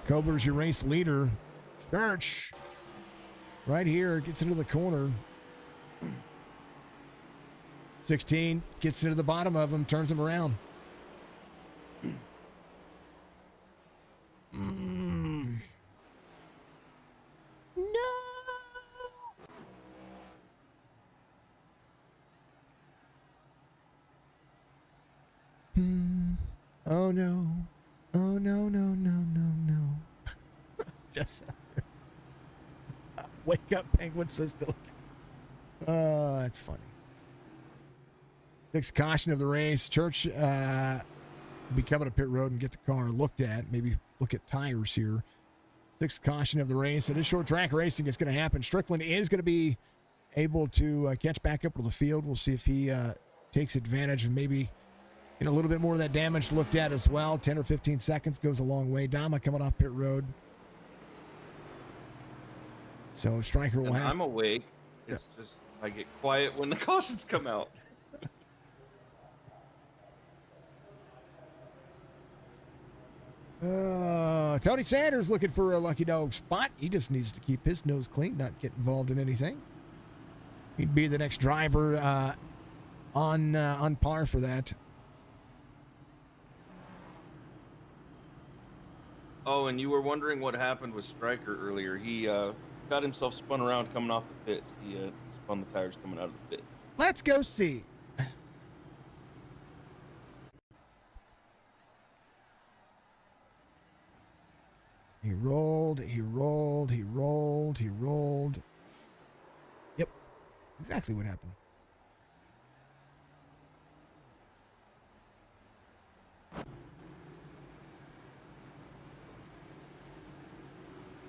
Kobler's your race leader. Church, right here, gets into the corner. 16 gets into the bottom of him, turns him around. No. Oh no. Oh no, no, no, no, no. Just wake up, Penguin sister. Oh, that's funny. Sixth caution of the race. Church will be coming to pit road and get the car looked at. Maybe look at tires here. Sixth caution of the race. It is short track racing. It's going to happen. Strickland is going to be able to catch back up to the field. We'll see if he takes advantage and maybe get a little bit more of that damage looked at as well. 10 or 15 seconds goes a long way. Dama coming off pit road. So Stryker will have... I'm awake. It's just I get quiet when the cautions come out. Tony Sanders looking for a lucky dog spot. He just needs to keep his nose clean, not get involved in anything. He'd be the next driver on par for that. Oh, and you were wondering what happened with Stryker earlier. He got himself spun around coming off the pits. He spun the tires coming out of the pits. Let's go see. He rolled. Yep. Exactly what happened.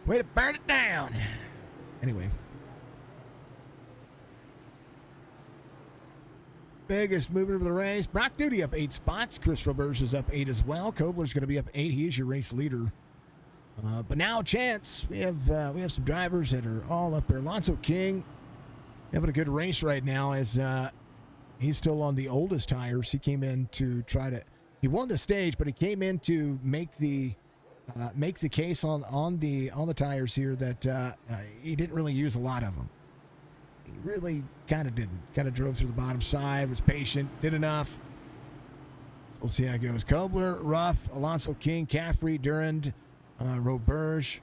Way to burn it down. Anyway. Biggest movement of the race. Brock Duty up 8 spots. Chris Roberge is up 8 as well. Kobler's going to be up 8. He is your race leader. But now, Chance, we have some drivers that are all up there. Alonzo King having a good race right now as he's still on the oldest tires. He came in to he won the stage, but he came in to make the case on the tires here that he didn't really use a lot of them. He really kind of didn't. Kind of drove through the bottom side, was patient, did enough. So we'll see how it goes. Kobler, Ruff, Alonzo King, Caffrey, Durand, Roberge.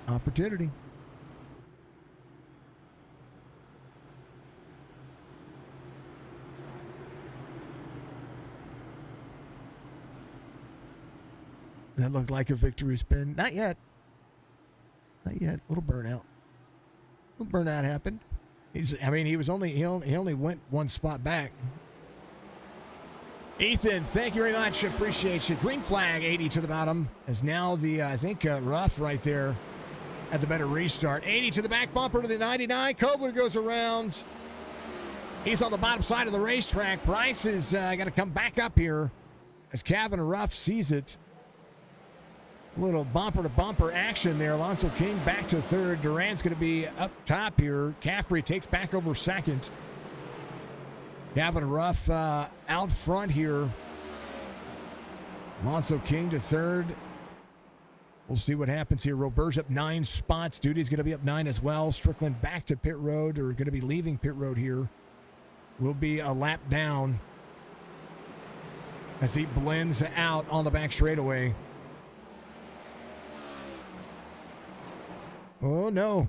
Opportunity. That looked like a victory spin. Not yet. Not yet. A little burnout. A little burnout happened. He only went one spot back. Ethan, thank you very much. Appreciate you. Green flag, 80 to the bottom. Is now the, Ruff right there at the better restart. 80 to the back bumper to the 99. Kobler goes around. He's on the bottom side of the racetrack. Bryce is got to come back up here as Kevin Ruff sees it. A little bumper-to-bumper action there. Alonzo King back to third. Durant's going to be up top here. Caffrey takes back over second. Gavin Ruff out front here. Alonzo King to third. We'll see what happens here. Roberge up 9 spots. Duty's going to be up 9 as well. Strickland back to pit road, or going to be leaving pit road here. Will be a lap down as he blends out on the back straightaway. Oh, no.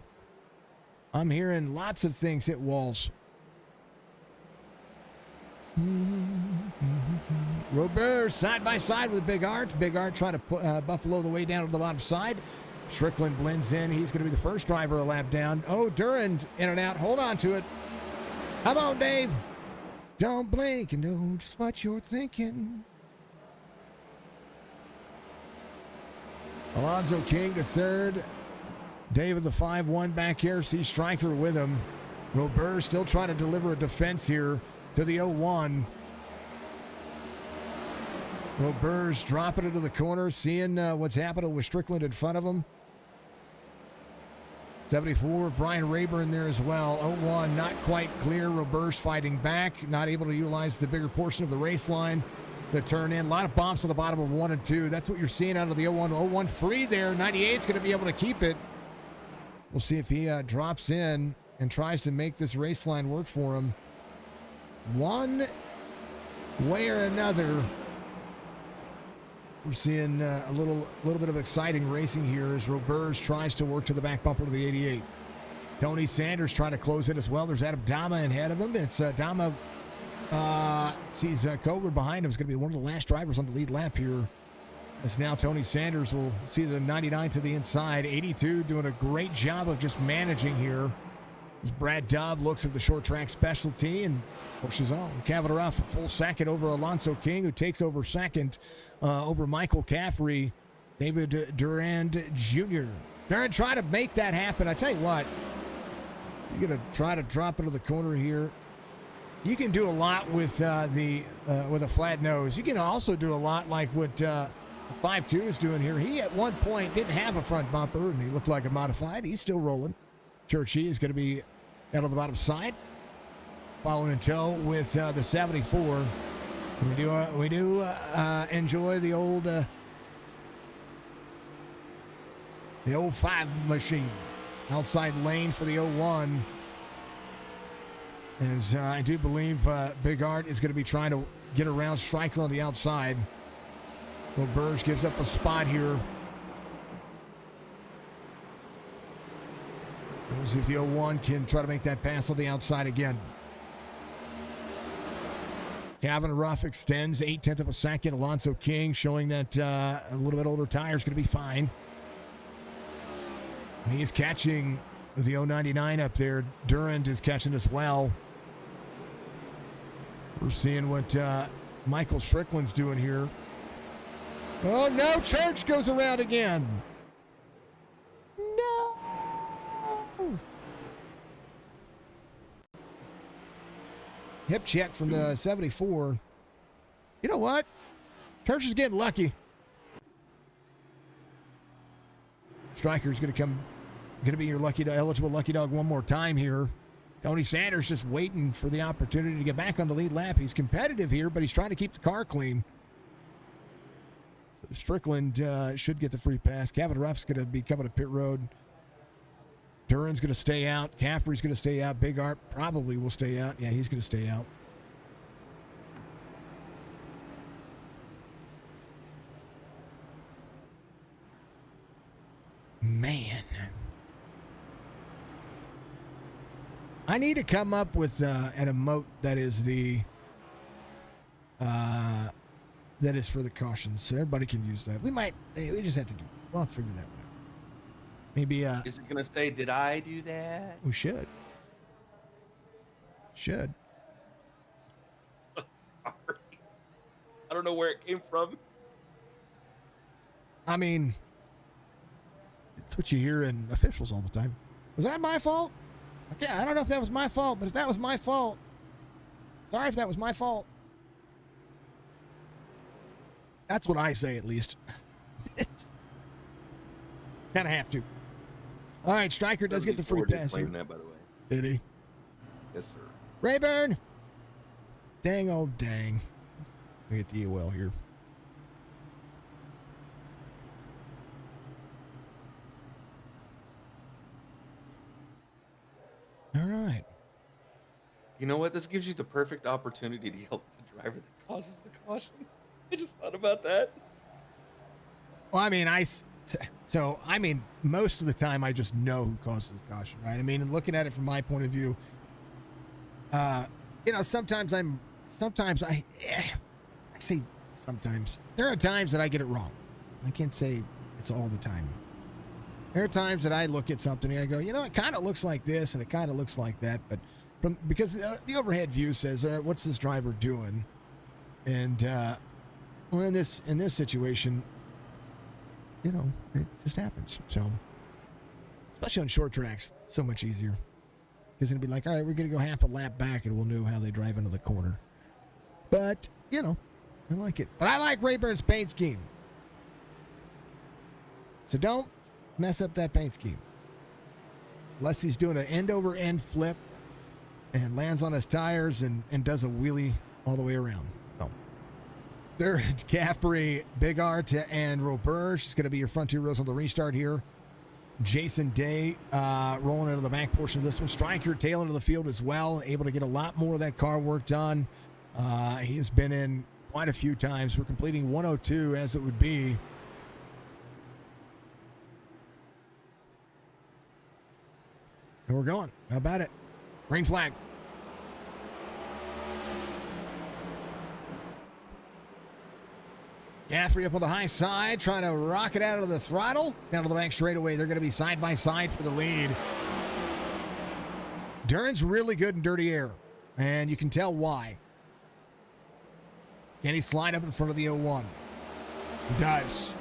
I'm hearing lots of things hit walls. Robert side by side with Big Art. Big Art trying to buffalo the way down to the bottom side. Strickland blends in. He's going to be the first driver a lap down. Oh, Durand in and out. Hold on to it. Come on, Dave. Don't blink and know just what you're thinking. Alonzo King to third. Dave of the 5-1 back here. See Stryker with him. Robert still trying to deliver a defense here to the 0-1. Robert's dropping into the corner, seeing what's happening with Strickland in front of him. 74, Brian Rayburn there as well. 0-1, not quite clear. Robert's fighting back, not able to utilize the bigger portion of the race line to turn in. A lot of bumps on the bottom of 1 and 2. That's what you're seeing out of the 0-1. 0-1 free there. 98's going to be able to keep it. We'll see if he drops in and tries to make this race line work for him. One way or another, we're seeing a little bit of exciting racing here as Roberts tries to work to the back bumper of the 88. Tony Sanders trying to close it as well. There's Adam Dama ahead of him. It's Dama sees Kohler behind him. Is going to be one of the last drivers on the lead lap here. As now Tony Sanders will see the 99 to the inside. 82 doing a great job of just managing here. As Brad Dove looks at the short track specialty and pushes on. Cavanaugh full second over Alonso King, who takes over second over Michael Caffrey. David Durand Jr. Durand trying to make that happen. I tell you what, he's going to try to drop into the corner here. You can do a lot with with a flat nose. You can also do a lot like what the 5.2 is doing here. He at one point didn't have a front bumper and he looked like a modified. He's still rolling. Churchy is going to be out on the bottom side. Following in tow with the 74. We do enjoy the old 5 machine. Outside lane for the 01. As I do believe Big Art is going to be trying to get around Stryker on the outside. Well, Burge gives up a spot here. We'll see if the 01 can try to make that pass on the outside again. Gavin Ruff extends 0.8 of a second. Alonso King showing that a little bit older tire is going to be fine. And he's catching the 099 up there. Durand is catching as well. We're seeing what Michael Strickland's doing here. Oh, no. Church goes around again. No. Hip check from the 74. You know what? Church is getting lucky. Stryker's going to be your eligible lucky dog one more time here. Tony Sanders just waiting for the opportunity to get back on the lead lap. He's competitive here, but he's trying to keep the car clean. So Strickland should get the free pass. Gavin Ruff's going to be coming to pit road. Duran's going to stay out. Caffrey's going to stay out. Big Art probably will stay out. Yeah, he's going to stay out. Man. I need to come up with an emote that is that is for the cautions. So everybody can use that. We just have to do it. We'll have to figure that one out. Maybe is it gonna say, did I do that? We should. Should. Sorry. I don't know where it came from. I mean, it's what you hear in officials all the time. Was that my fault? Okay, I don't know if that was my fault, but if that was my fault, sorry if that was my fault. That's what I say, at least. Kind of have to. All right, Stryker does get the free pass here. That, by the way. Did he? Yes, sir. Rayburn! Dang, oh dang. We get the UL here. All right. You know what? This gives you the perfect opportunity to help the driver that causes the caution. I just thought about that. Well, I mean, most of the time I just know who causes the caution, right? I mean, looking at it from my point of view, sometimes I say sometimes. There are times that I get it wrong. I can't say it's all the time. There are times that I look at something and I go, it kind of looks like this and it kind of looks like that, but because the overhead view says, what's this driver doing? And in this situation, it just happens. So, especially on short tracks, so much easier. Because it'd be like, all right, we're going to go half a lap back and we'll know how they drive into the corner. But, I like it. But I like Rayburn's paint scheme. So don't mess up that paint scheme. Unless he's doing an end-over-end flip and lands on his tires and does a wheelie all the way around. So, there, Caffrey, Big Art, and Roberge is going to be your front two rows on the restart here. Jason Day rolling into the back portion of this one. Stryker tail into the field as well, able to get a lot more of that car work done. He has been in quite a few times. We're completing 102 as it would be. And we're going. How about it? Green flag. Caffrey up on the high side, trying to rock it out of the throttle. Down to the back straightaway. They're going to be side by side for the lead. Duran's really good in dirty air, and you can tell why. Can he slide up in front of the 01? He does.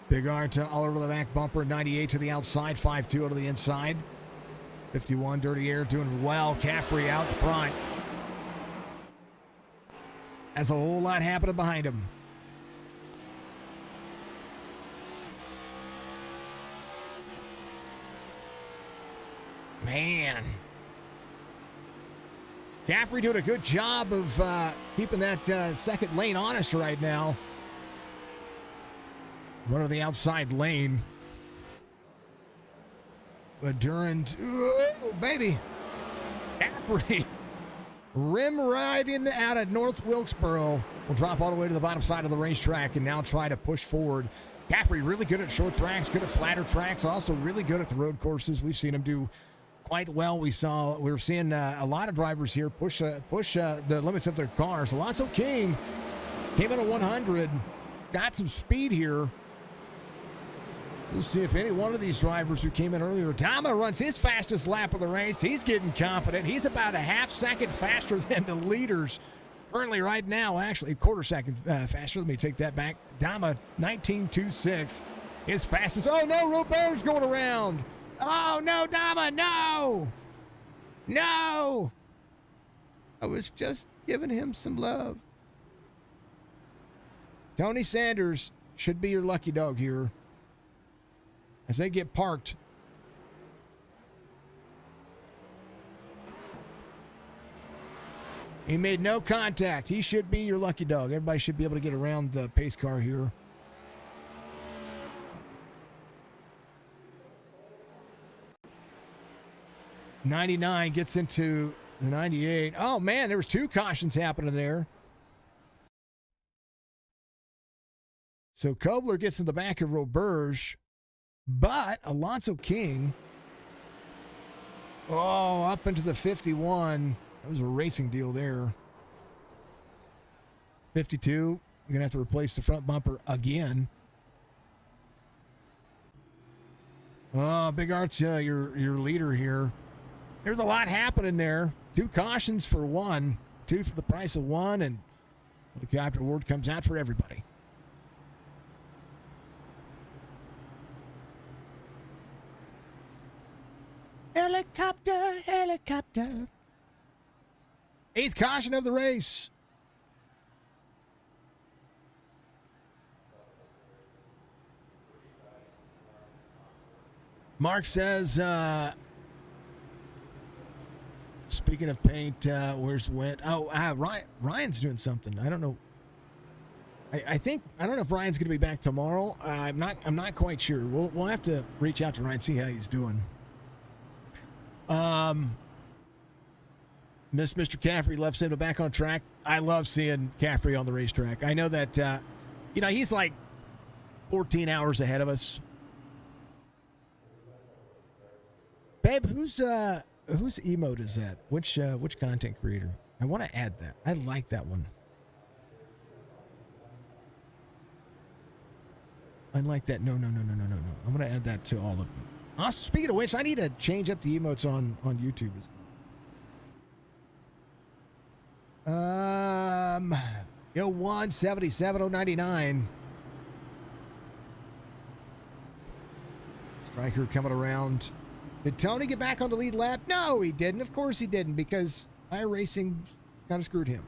Big Art all over the back bumper. 98 to the outside. 5-2 to the inside. 51 dirty air doing well. Caffrey out front. Has a whole lot happening behind him. Man. Caffrey doing a good job of keeping that second lane honest right now. One of the outside lane. But Durant, oh, baby. Caffrey. Rim ride in out of North Wilkesboro. Will drop all the way to the bottom side of the racetrack and now try to push forward. Caffrey really good at short tracks, good at flatter tracks, also really good at the road courses. We've seen him do quite well. We're seeing a lot of drivers here push the limits of their cars. Alonzo King came in at 100, got some speed here. We'll see if any one of these drivers who came in earlier. Dama runs his fastest lap of the race. He's getting confident. He's about a half second faster than the leaders. Currently right now, actually, a quarter second faster. Let me take that back. Dama, 19.26. His fastest. Oh, no, Robert's going around. Oh, no, Dama, no. No. I was just giving him some love. Tony Sanders should be your lucky dog here as they get parked. He made no contact. He should be your lucky dog. Everybody should be able to get around the pace car here. '99 gets into the 98. Oh, man, there was two cautions happening there. So Kobler gets in the back of Roberge. But Alonzo King, up into the 51. That was a racing deal there. 52. You're going to have to replace the front bumper again. Big Art's your leader here. There's a lot happening there. Two cautions for one. Two for the price of one. And the helicopter award comes out for everybody. Helicopter, helicopter. Eighth caution of the race. Mark says, speaking of paint, where's Went? Ryan's doing something. I don't know. I don't know if Ryan's going to be back tomorrow. I'm not quite sure. We'll have to reach out to Ryan, see how he's doing. Miss Mr. Caffrey. Love seeing him back on track. I love seeing Caffrey on the racetrack. I know that, he's like 14 hours ahead of us. Babe, whose emote is that? Which content creator? I want to add that. I like that one. I like that. No. I'm going to add that to all of them. Also, speaking of which, I need to change up the emotes on YouTube as well. 177.099. Striker coming around. Did Tony get back on the lead lap? No, he didn't. Of course he didn't, because iRacing kind of screwed him.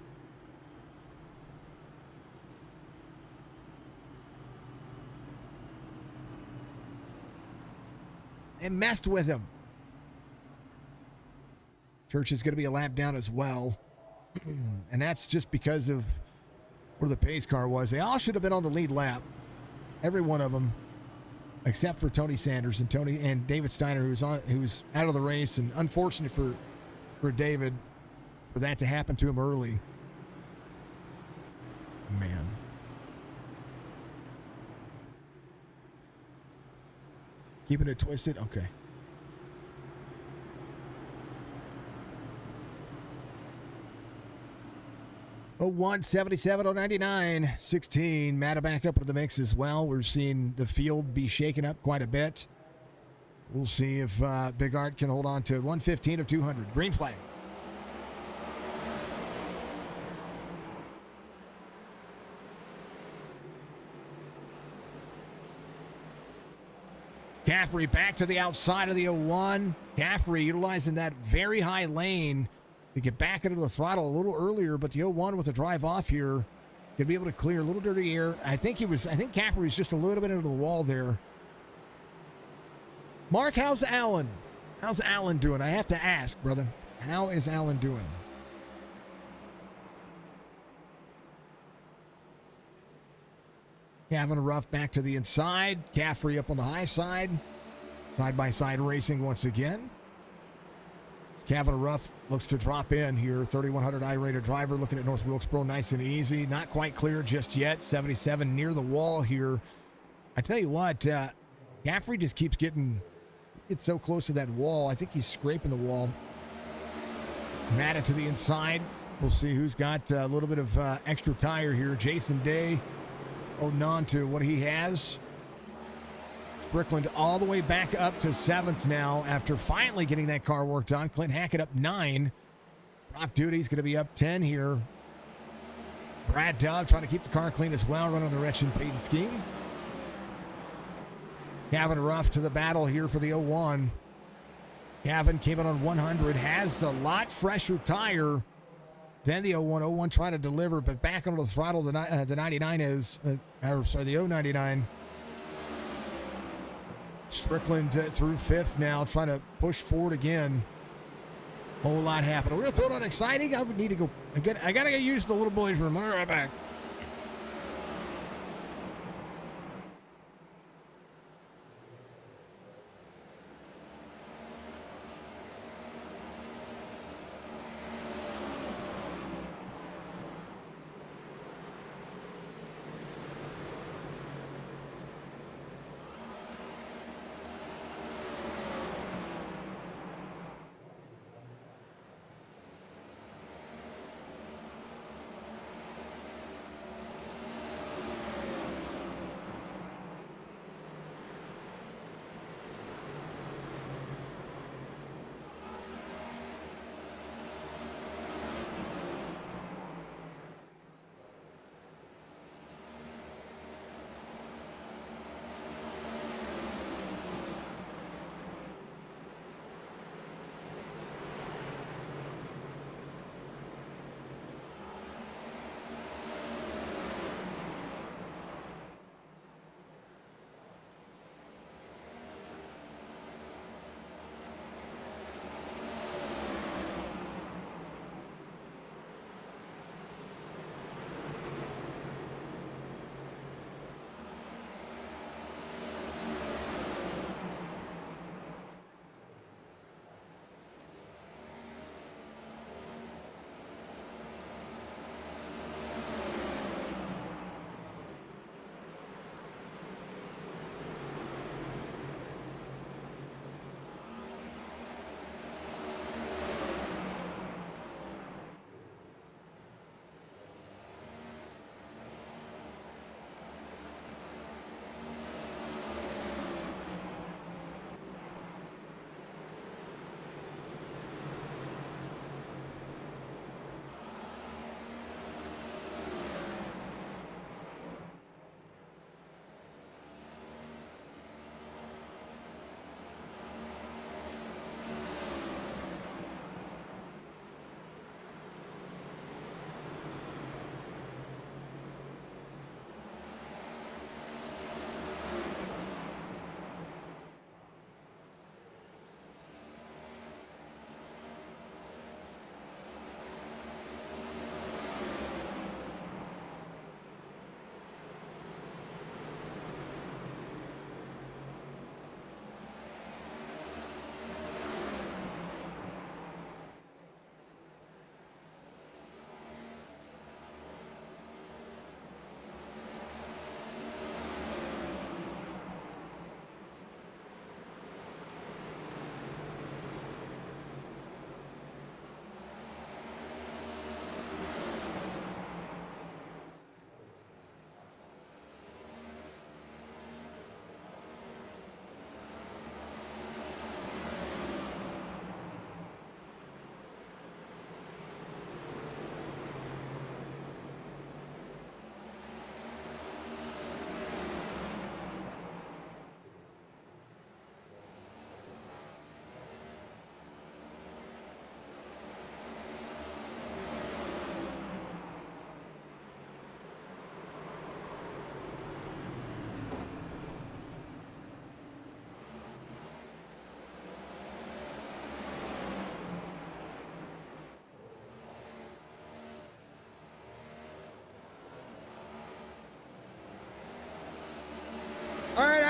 And messed with him. Church is going to be a lap down as well. And that's just because of where the pace car was. They all should have been on the lead lap. Every one of them. Except for Tony Sanders and David Steiner, who's out of the race, and unfortunate for David for that to happen to him early. Man. Keeping it twisted? Okay. Oh, 177.099, 16. Matta back up into the mix as well. We're seeing the field be shaken up quite a bit. We'll see if Big Art can hold on to 115 of 200. Green flag. Caffrey back to the outside of the 01. Caffrey utilizing that very high lane to get back into the throttle a little earlier, but the 01 with a drive off here could be able to clear a little dirty air. I think Caffrey was just a little bit into the wall there. Mark, how's Alan? How's Alan doing? I have to ask, brother. How is Alan doing? Gavin Ruff back to the inside. Caffrey up on the high side. Side-by-side racing once again. Gavin Ruff looks to drop in here. 3100 I-rated driver looking at North Wilkesboro nice and easy. Not quite clear just yet. 77 near the wall here. I tell you what, Caffrey just keeps getting so close to that wall. I think he's scraping the wall. Matta to the inside. We'll see who's got a little bit of extra tire here. Jason Day holding on to what he has. Strickland all the way back up to 7th now after finally getting that car worked on. Clint Hackett up 9. Brock Duty's going to be up 10 here. Brad Dove trying to keep the car clean as well, running the Retch and Payton scheme. Gavin Ruff to the battle here for the 01. Gavin came in on 100, has a lot fresher tire than the 01. 01 trying to deliver, but back onto the throttle, the 99 is, the 099. Strickland through 5th now, trying to push forward again. Whole lot happening. We're going to throw it on exciting. I would need to go. I got to get used to the little boys' room. I'll be right back.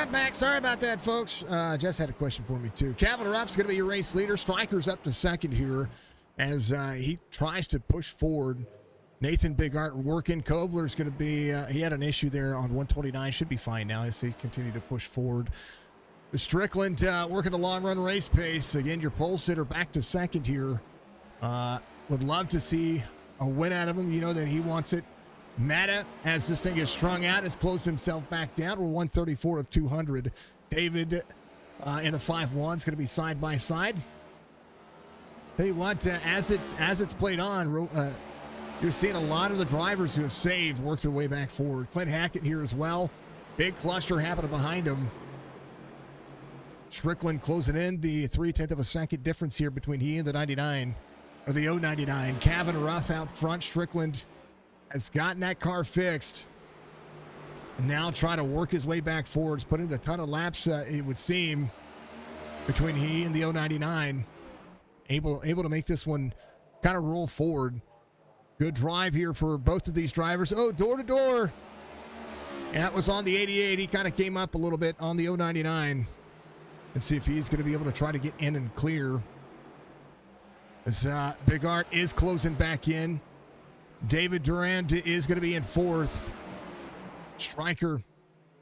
I'm back. Sorry about that, folks. Jess had a question for me, too. Calvin Ruff's going to be your race leader. Striker's up to second here as he tries to push forward. Nathan Bigart working. Kobler's going to be, he had an issue there on 129. Should be fine now as he continued to push forward. Strickland working the long run race pace. Again, your pole sitter back to second here. Would love to see a win out of him. You know that he wants it. Matta, as this thing is strung out, has closed himself back down. We're 134 of 200. David in the 5-1 is going to be side by side. Tell you what, as it's played on, you're seeing a lot of the drivers who have saved work their way back forward. Clint Hackett here as well. Big cluster happening behind him. Strickland closing in the 0.3 of a second difference here between he and the 99, or the 099. Calvin Ruff out front. Strickland has gotten that car fixed and now trying to work his way back forwards, put in a ton of laps, it would seem, between he and the 099. Able to make this one kind of roll forward. Good drive here for both of these drivers. Oh, door to door. That was on the 88. He kind of came up a little bit on the 099. And see if he's going to be able to try to get in and clear. As Bigart is closing back in. David Durand is going to be in fourth. Stryker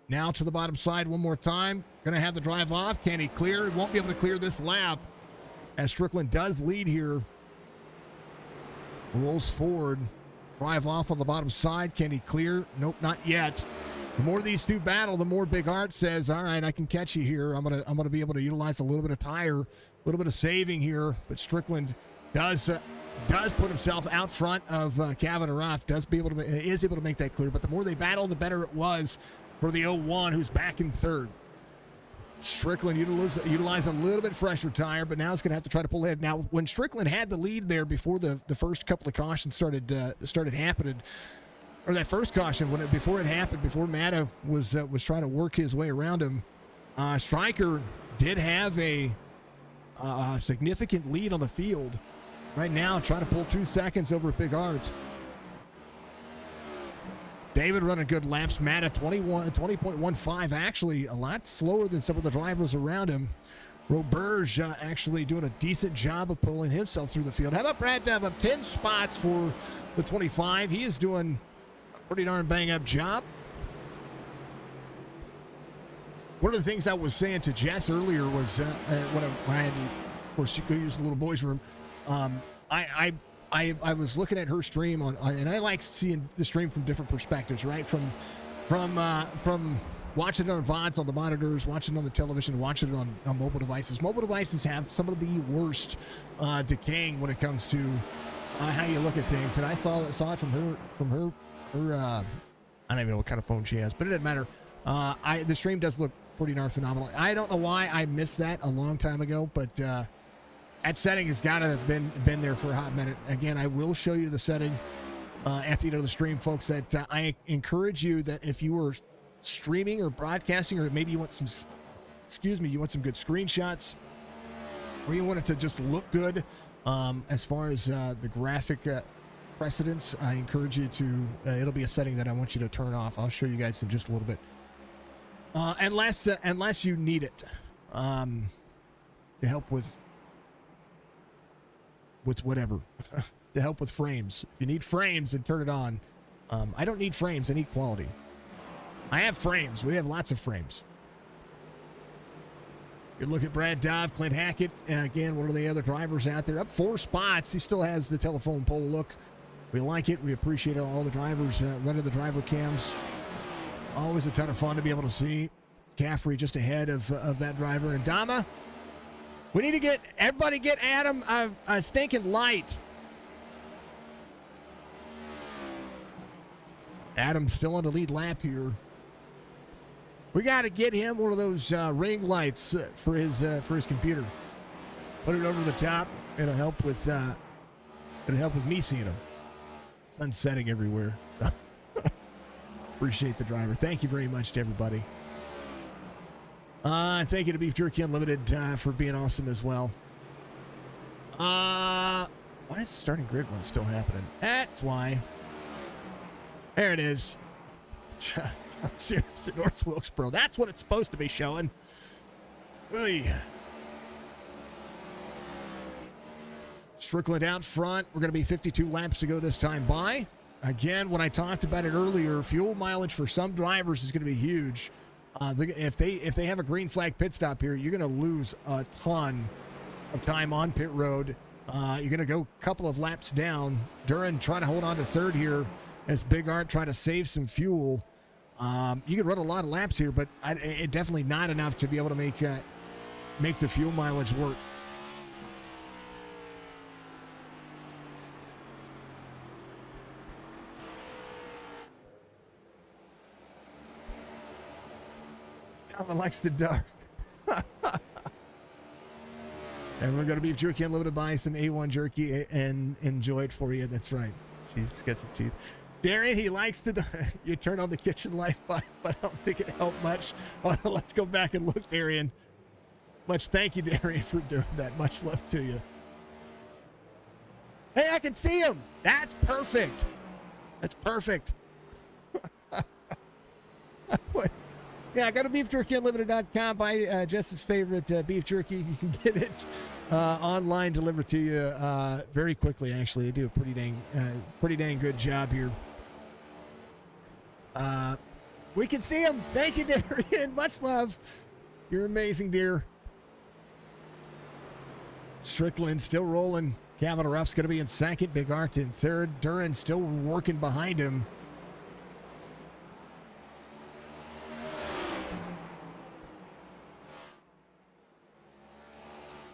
now to the bottom side one more time. Going to have the drive off. Can he clear? Won't be able to clear this lap as Strickland does lead here. Rolls forward. Drive off on the bottom side. Can he clear? Nope, not yet. The more these two battle, the more Big Art says, all right, I can catch you here. I'm gonna be able to utilize a little bit of tire, a little bit of saving here. But Strickland does put himself out front of Calvin Ruff, is able to make that clear. But the more they battle, the better it was for the 01, who's back in third. Strickland utilized a little bit fresher tire, but now he's going to have to try to pull ahead. Now, when Strickland had the lead there before the first couple of cautions started happening, or that first caution, before it happened, before Matta was trying to work his way around him, Stryker did have a significant lead on the field. Right now, trying to pull 2 seconds over at Big Art. David running good laps. Matta 20.15, actually a lot slower than some of the drivers around him. Roberge actually doing a decent job of pulling himself through the field. How about Brad Dove up 10 spots for the 25? He is doing a pretty darn bang-up job. One of the things I was saying to Jess earlier was when I had to, of course, you could use the little boys' room. I was looking at her stream and I like seeing the stream from different perspectives, right? From watching it on VODs on the monitors, watching it on the television, watching it on mobile devices. Mobile devices have some of the worst decaying when it comes to how you look at things. And I saw it from her. I don't even know what kind of phone she has, but it doesn't matter. The stream does look pretty darn phenomenal. I don't know why I missed that a long time ago, but that setting has got to have been there for a hot minute. Again, I will show you the setting at the end of the stream, folks. That I encourage you that if you were streaming or broadcasting, or maybe you want some good screenshots, or you want it to just look good, as far as the graphic precedence, I encourage you to. It'll be a setting that I want you to turn off. I'll show you guys in just a little bit, unless you need it to help with whatever, to help with frames. If you need frames, then turn it on. I don't need frames. I need quality. I have frames. We have lots of frames. Good look at Brad Dove, Clint Hackett. Again, one of the other drivers out there. Up 4 spots. He still has the telephone pole look. We like it. We appreciate all the drivers running the driver cams. Always a ton of fun to be able to see. Caffrey just ahead of that driver. And Dama, we need to everybody get Adam a stinking light. Adam's still on the lead lap here. We got to get him one of those ring lights for his computer. Put it over the top. It'll help with me seeing him. Sun's setting everywhere. Appreciate the driver. Thank you very much to everybody. Thank you to Beef Jerky Unlimited for being awesome as well. Why is the starting grid one still happening? That's why. There it is. I'm serious, at North Wilkesboro. That's what it's supposed to be showing. Oy. Strickland out front. We're going to be 52 laps to go this time by. Again, when I talked about it earlier, fuel mileage for some drivers is going to be huge. If they have a green flag pit stop here, you're going to lose a ton of time on pit road. You're going to go a couple of laps down. Duran trying to hold on to third here as Big Art trying to save some fuel. You could run a lot of laps here, but it definitely not enough to be able to make the fuel mileage work. Calvin likes the dark. And we're going to Beef Jerky Unlimited, buy some A1 jerky and enjoy it for you. That's right. She's got some teeth. Darian, he likes the... You turn on the kitchen light, but I don't think it helped much. Let's go back and look, Darian. Much thank you, Darian, for doing that. Much love to you. Hey, I can see him. That's perfect. That's perfect. Yeah, go to beefjerkyunlimited.com. Buy Jess's favorite beef jerky. You can get it online, delivered to you very quickly. Actually, they do a pretty dang good job here. We can see him. Thank you, Darian. Much love. You're amazing, dear. Strickland still rolling. Calvin Ruff's going to be in second. Big Art in third. Duran still working behind him.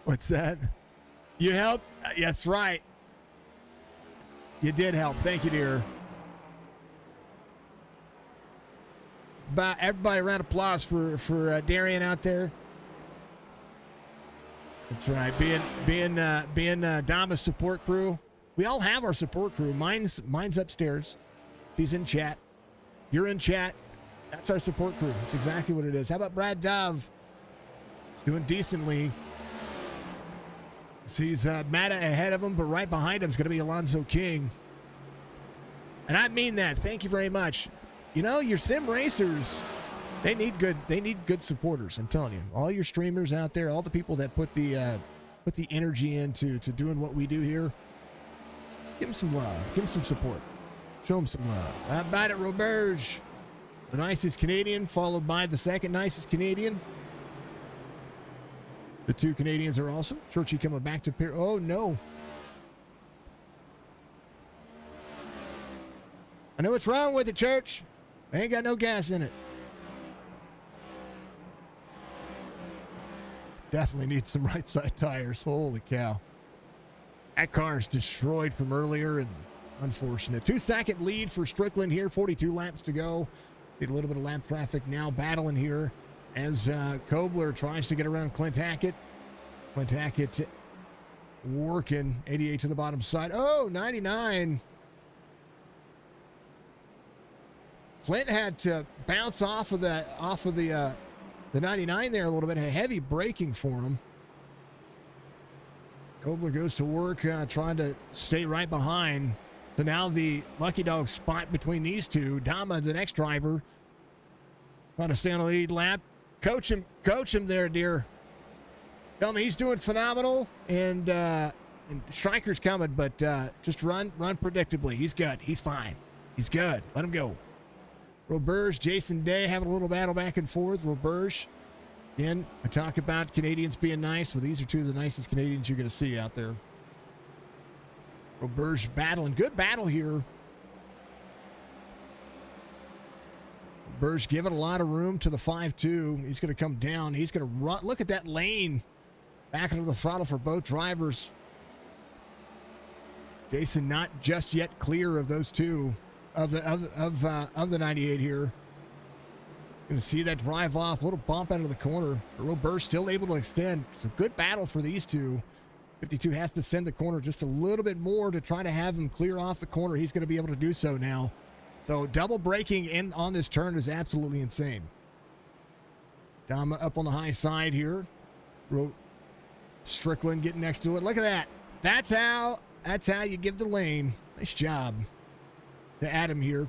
What's that? You helped? That's right. You did help. Thank you, dear. Everybody, a round of applause for Darian out there. That's right. Being Dama's support crew. We all have our support crew. Mine's upstairs. He's in chat. You're in chat. That's our support crew. That's exactly what it is. How about Brad Dove? Doing decently. Sees Matta ahead of him, but right behind him is going to be Alonzo King. And I mean that. Thank you very much. You know, your sim racers, they need good supporters. I'm telling you, all your streamers out there, all the people that put the energy into doing what we do here, give them some love, give them some support, show them some love. How about it, Roberge, the nicest Canadian, followed by the second nicest Canadian. The two Canadians are awesome. Churchy coming back to pier. Oh, no. I know what's wrong with it, Church. They ain't got no gas in it. Definitely needs some right side tires. Holy cow. That car is destroyed from earlier and unfortunate. 2-second lead for Strickland here. 42 laps to go. Need a little bit of lap traffic now. Battling here as Kobler tries to get around Clint Hackett. Clint Hackett working. 88 to the bottom side. Oh, 99. Clint had to bounce off of the 99 there a little bit. Heavy braking for him. Kobler goes to work trying to stay right behind. So now the lucky dog spot between these two. Dama, the next driver, trying to stay on the lead lap. Coach him there, dear. Tell me he's doing phenomenal, and Stryker's coming, but just run predictably. He's good. He's fine. He's good. Let him go. Roberge, Jason Day having a little battle back and forth. Roberge, again, I talk about Canadians being nice. Well, these are two of the nicest Canadians you're going to see out there. Roberge battling. Good battle here. Roberge giving a lot of room to the 5-2. He's going to come down. He's going to run. Look at that lane. Back into the throttle for both drivers. Jason not just yet clear of those two. Of the 98 here. Going to see that drive off. A little bump out of the corner. Roberge still able to extend. It's a good battle for these two. 52 has to send the corner just a little bit more to try to have him clear off the corner. He's going to be able to do so now. So double braking in on this turn is absolutely insane. Dama up on the high side here. Strickland getting next to it. Look at that. That's how you give the lane. Nice job to Adam here.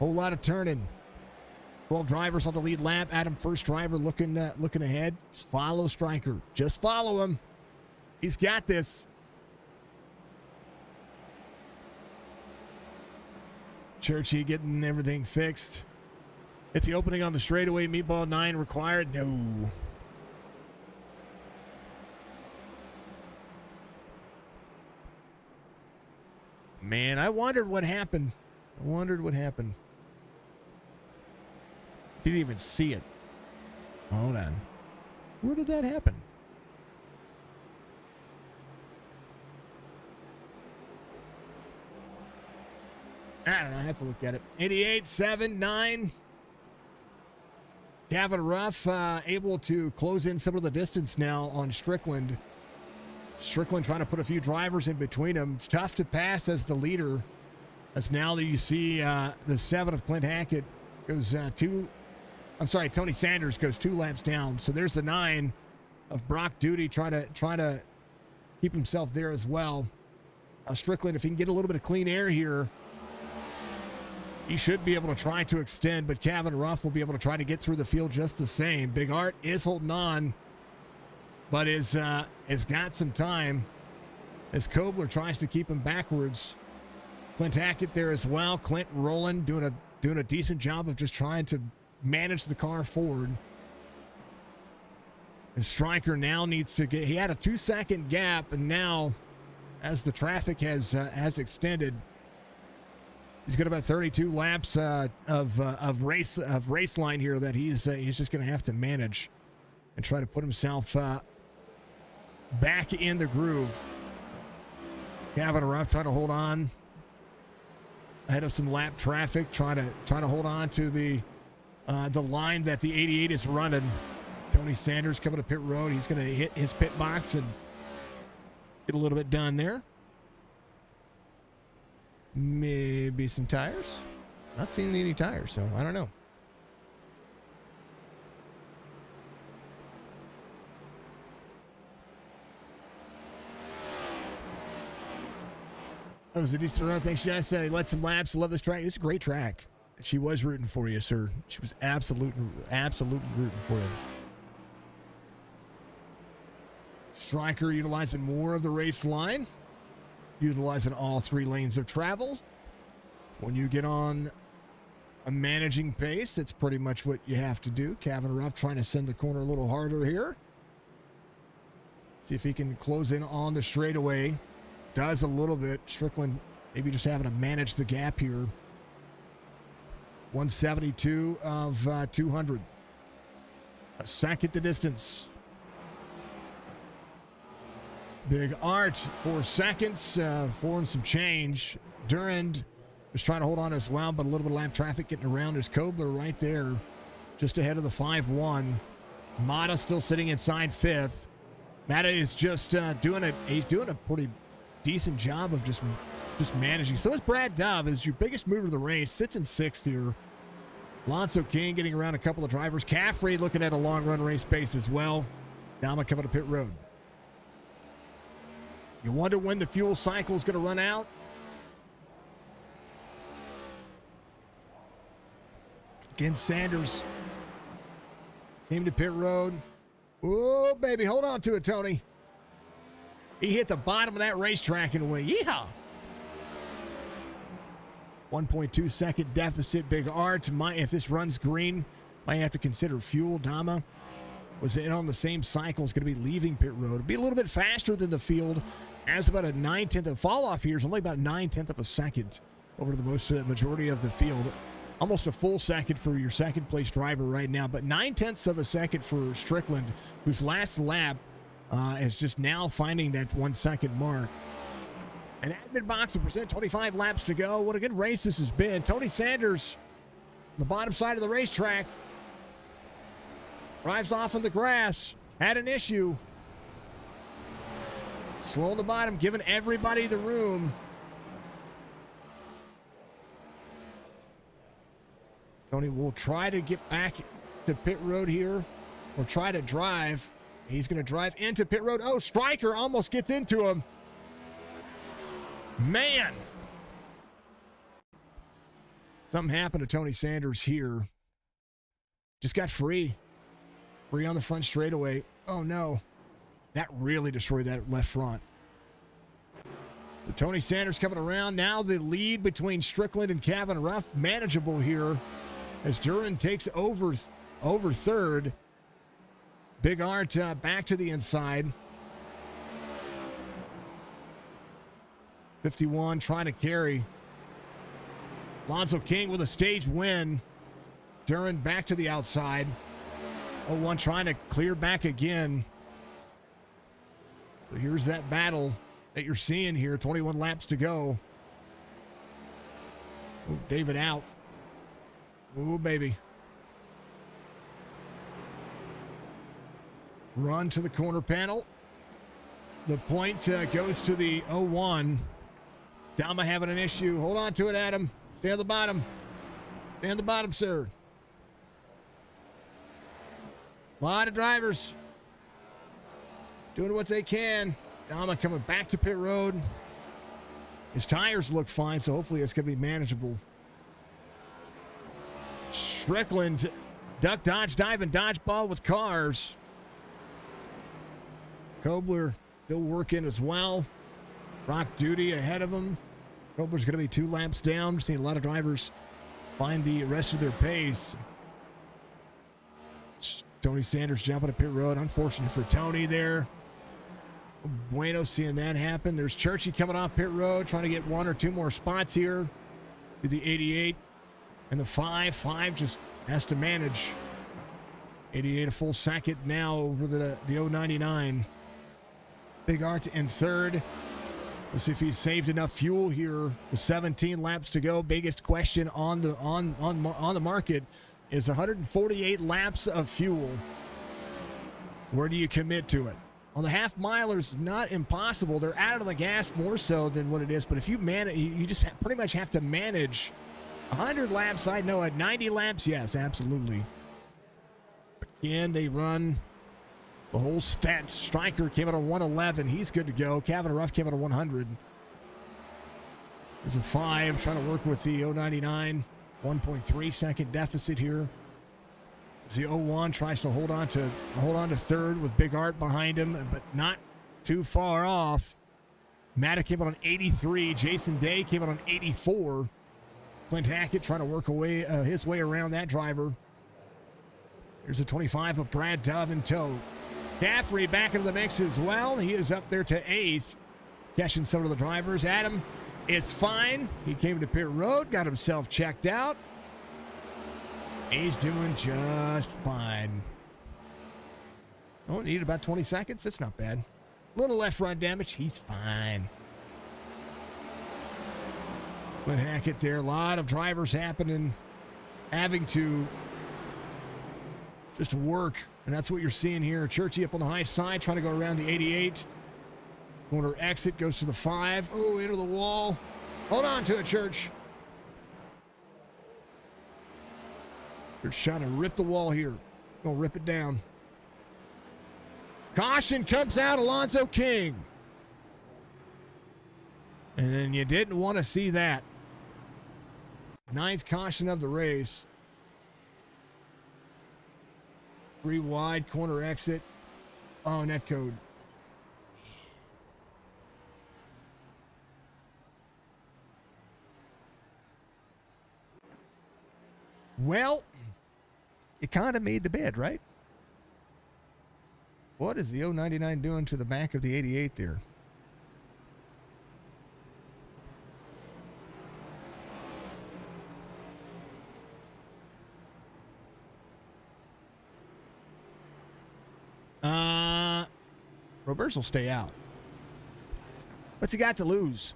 Whole lot of turning. 12 drivers on the lead lap. Adam, first driver, looking ahead. Just follow Stryker. Just follow him. He's got this. Churchy getting everything fixed. At the opening on the straightaway, meatball 9 required. No. Man, I wondered what happened. Didn't even see it. Hold on. Where did that happen? I don't know. I have to look at it. 88, 7, 9. Gavin Ruff able to close in some of the distance now on Strickland. Strickland trying to put a few drivers in between them. It's tough to pass as the leader. As now that you see the 7 of Clint Hackett goes Tony Sanders goes 2 laps down. So there's the 9 of Brock Duty trying to keep himself there as well. Strickland, if he can get a little bit of clean air here, he should be able to try to extend, but Gavin Ruff will be able to try to get through the field just the same. Big Art is holding on, but has got some time as Kobler tries to keep him backwards. Clint Hackett there as well. Clint rolling, doing a decent job of just trying to manage the car forward. And Stryker now needs to get. He had a 2-second gap, and now, as the traffic has extended, he's got about 32 laps of race line here that he's just going to have to manage and try to put himself back in the groove. Gavin Ruff trying to hold on ahead of some lap traffic, trying to hold on to the line that the 88 is running. Tony Sanders coming to pit road. He's going to hit his pit box and get a little bit done there. Maybe some tires. Not seeing any tires, so I don't know. That was a decent run. Thanks, Jess. Led some laps. Love this track. It's a great track. She was rooting for you, sir. She was absolutely rooting for you. Stryker utilizing more of the race line. Utilizing all 3 lanes of travel. When you get on a managing pace, that's pretty much what you have to do. Gavin Ruff trying to send the corner a little harder here. See if he can close in on the straightaway. Does a little bit. Strickland maybe just having to manage the gap here. 172 of 200. A second the distance. Big Art, 4 seconds, 4 and some change. Durand was trying to hold on as well, but a little bit of lap traffic getting around. There's Kobler right there, just ahead of the 5-1. Mata still sitting inside 5th. Mata is just doing a pretty decent job of just managing. So is Brad Dove, is your biggest mover of the race, sits in 6th here. Alonso King getting around a couple of drivers. Caffrey looking at a long run race pace as well. Dama coming to pit road. You wonder when the fuel cycle is going to run out? Again, Sanders came to pit road. Oh, baby, hold on to it, Tony. He hit the bottom of that racetrack and went, yeehaw. 1.2 second deficit. Big Art. If this runs green, might have to consider fuel. Dama was in on the same cycle. Is going to be leaving pit road. It'll be a little bit faster than the field. As about a 9/10 of fall off here is only about 9/10 of a second over the majority of the field. Almost a full second for your second place driver right now, but 9/10 of a second for Strickland, whose last lap is just now finding that 1 second mark. An admin box of percent, 25 laps to go. What a good race this has been. Tony Sanders, on the bottom side of the racetrack, drives off on the grass, had an issue. Slow on the bottom, giving everybody the room. Tony will try to get back to pit road here, or try to drive. He's going to drive into pit road. Oh, Stryker almost gets into him. Man. Something happened to Tony Sanders here. Just got free. Free on the front straightaway. Oh, no. That really destroyed that left front. So Tony Sanders coming around. Now the lead between Strickland and Kevin Ruff. Manageable here as Duran takes over third. Big Art back to the inside. 51 trying to carry. Alonzo King with a stage win. Duran back to the outside. 01 trying to clear back again. So here's that battle that you're seeing here. 21 laps to go. Oh, David out. Oh, baby. Run to the corner panel. The point goes to the 01. Dama having an issue. Hold on to it, Adam. Stay on the bottom. Stay on the bottom, sir. A lot of drivers doing what they can. Dama coming back to pit road. His tires look fine, so hopefully it's going to be manageable. Strickland, duck, dodge, dive, and dodgeball with cars. Kobler still working as well. Rock Duty ahead of him. Kobler's going to be 2 laps down. We're seeing a lot of drivers find the rest of their pace. Tony Sanders jumping to pit road. Unfortunate for Tony there. Bueno seeing that happen. There's Churchy coming off pit road, trying to get 1 or 2 more spots here to the 88 and the 5. 5 just has to manage. 88 a full second now over the 099. Big Art in third. Let's see if he's saved enough fuel here with 17 laps to go. Biggest question on the market is 148 laps of fuel. Where do you commit to it? On the half milers, not impossible. They're out of the gas more so than what it is. But if you manage, you just pretty much have to manage 100 laps. I know at 90 laps, yes, absolutely. Again, they run the whole stat. Stryker came out on 111. He's good to go. Kevin Ruff came out on 100. There's a 5 trying to work with the 099. 1.3 second deficit here. As the 01 tries to hold on to third with Big Art behind him, but not too far off. Maddox came out on 83. Jason Day came out on 84. Clint Hackett trying to work his way around that driver. Here's a 25 of Brad Dove in tow. Caffrey back into the mix as well. He is up there to 8th. Catching some of the drivers. Adam is fine. He came to pit road, got himself checked out. He's doing just fine. Oh, need about 20 seconds. That's not bad. Little left front damage. He's fine. But Hackett there. A lot of drivers having to just work. And that's what you're seeing here. Churchy up on the high side, trying to go around the 88. Corner exit goes to the 5. Oh, into the wall. Hold on to it, Church. They're trying to rip the wall here. Gonna rip it down. Caution comes out, Alonzo King. And then you didn't want to see that. 9th caution of the race. 3 wide, corner exit. Oh, net code. Well, you kind of made the bed, right? What is the 099 doing to the back of the 88 there? Roberts will stay out. What's he got to lose?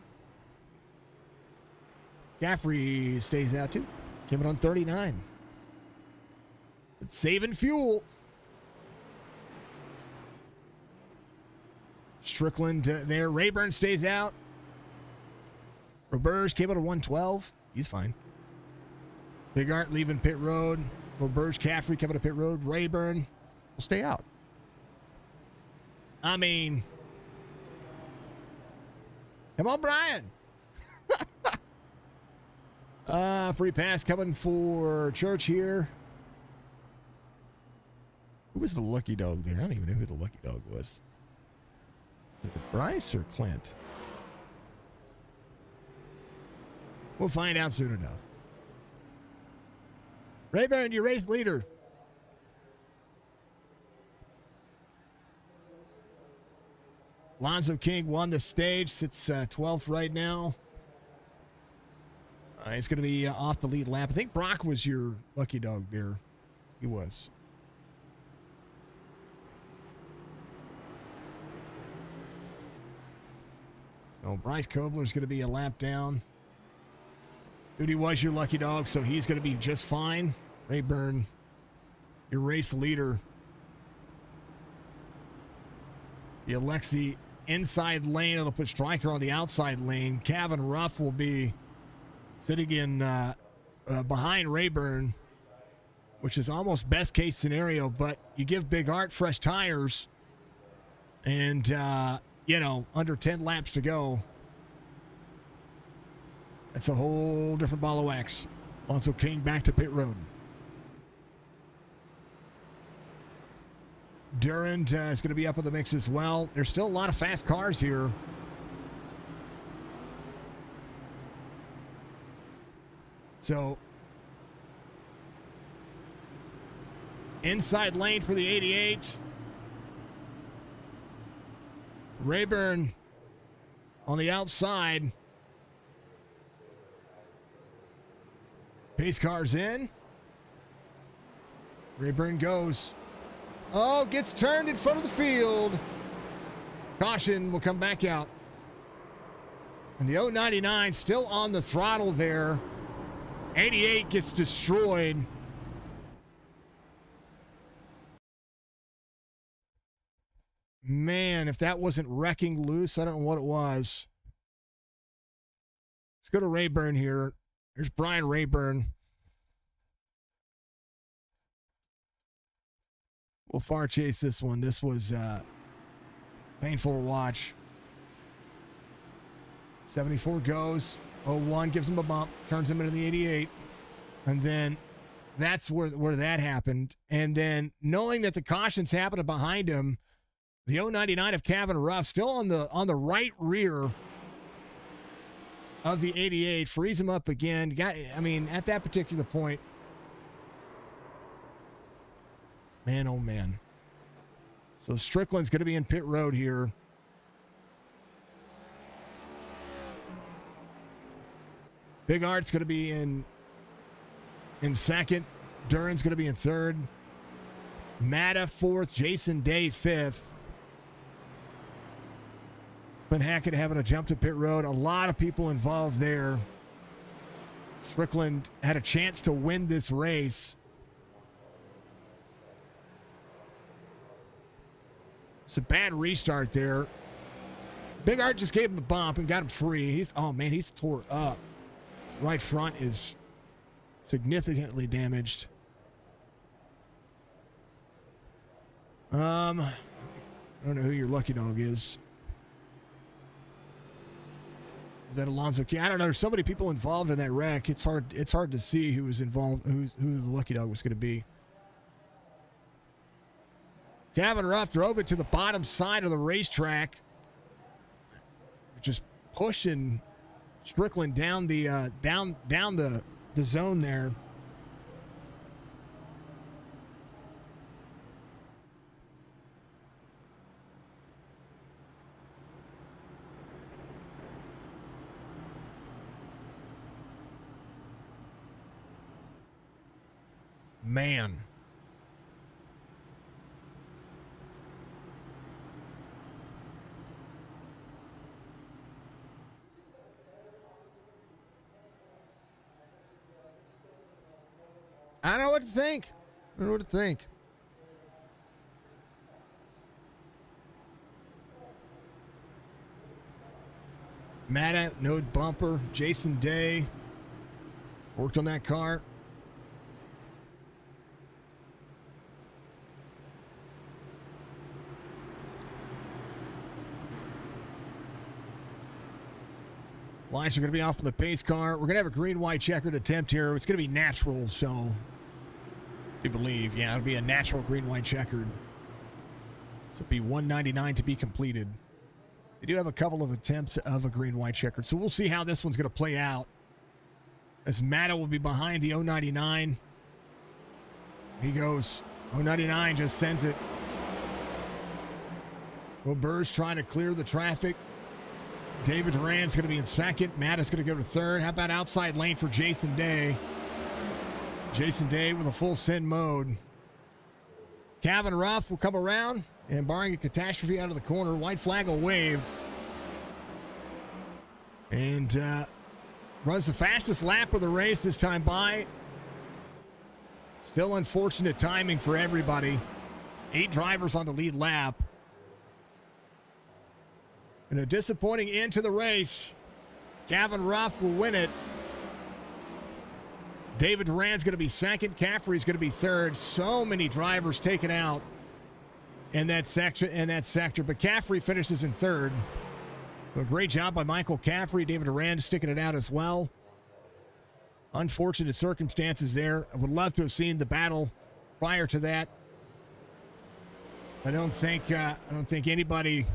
Gaffrey stays out too. Came in on 39. But saving fuel. Strickland there. Rayburn stays out. Roberts came out of 112. He's fine. Big Art leaving pit road. Roberts, Caffrey coming to pit road. Rayburn will stay out. I mean, come on, Brian. Free pass coming for Church here. Who was the lucky dog there? I don't even know who the lucky dog was. Was it Bryce or Clint? We'll find out soon enough. Rayburn, your race leader. Lonzo King won the stage, sits 12th right now. He's going to be off the lead lap. I think Brock was your lucky dog there. He was. So Bryce Kobler's going to be a lap down. Duty was your lucky dog, so he's going to be just fine. Rayburn, your race leader. He elects the inside lane. It'll put Stryker on the outside lane. Kevin Ruff will be sitting in behind Rayburn, which is almost best case scenario, but you give Big Art fresh tires and, under 10 laps to go. That's a whole different ball of wax. Alonso King back to pit road. Durand is going to be up in the mix as well. There's still a lot of fast cars here. So, inside lane for the 88. Rayburn on the outside. Pace cars in. Rayburn goes. Oh, gets turned in front of the field. Caution will come back out. And the 099 still on the throttle there. 88 gets destroyed. Man, if that wasn't wrecking loose, I don't know what it was. Let's go to Rayburn here. There's Brian Rayburn. We'll far chase this one. This was painful to watch. 74 goes. 01 gives him a bump, turns him into the 88. And then that's where that happened. And then knowing that the cautions happened behind him, the 099 of Kevin Ruff still on the right rear of the 88, frees him up again. At that particular point, man, oh man. So Strickland's going to be in pit road here. Big Art's going to be in second. Duran's going to be in third. Matta fourth. Jason Day fifth. Clint Hackett having a jump to pit road. A lot of people involved there. Strickland had a chance to win this race. It's a bad restart there. Big Art just gave him a bump and got him free. He's tore up. Right front is significantly damaged. I don't know who your lucky dog is. Is that Alonzo King? I don't know. There's so many people involved in that wreck. It's hard to see who was involved, who the lucky dog was going to be. Kevin Ruff drove it to the bottom side of the racetrack, just pushing Strickland down the down the zone there. Man. I don't know what to think. I don't know what to think. Matta, no bumper. Jason Day worked on that car. Lights are going to be off on the pace car. We're going to have a green-white checkered attempt here. It's going to be natural, so I believe. Yeah, it'll be a natural green-white checkered. So it'll be 199 to be completed. They do have a couple of attempts of a green-white checkered, so we'll see how this one's going to play out. As Matta will be behind the 099. He goes. 099 just sends it. Robert's trying to clear the traffic. David Duran's going to be in second. Matta's going to go to third. How about outside lane for Jason Day? Jason Day with a full send mode. Calvin Ruff will come around, and barring a catastrophe out of the corner, white flag will wave. And runs the fastest lap of the race this time by. Still unfortunate timing for everybody. 8 drivers on the lead lap. And a disappointing end to the race. Calvin Ruff will win it. David Duran's going to be second. Caffrey's going to be third. So many drivers taken out in that sector. But Caffrey finishes in third. So a great job by Michael Caffrey. David Duran sticking it out as well. Unfortunate circumstances there. I would love to have seen the battle prior to that. I don't think anybody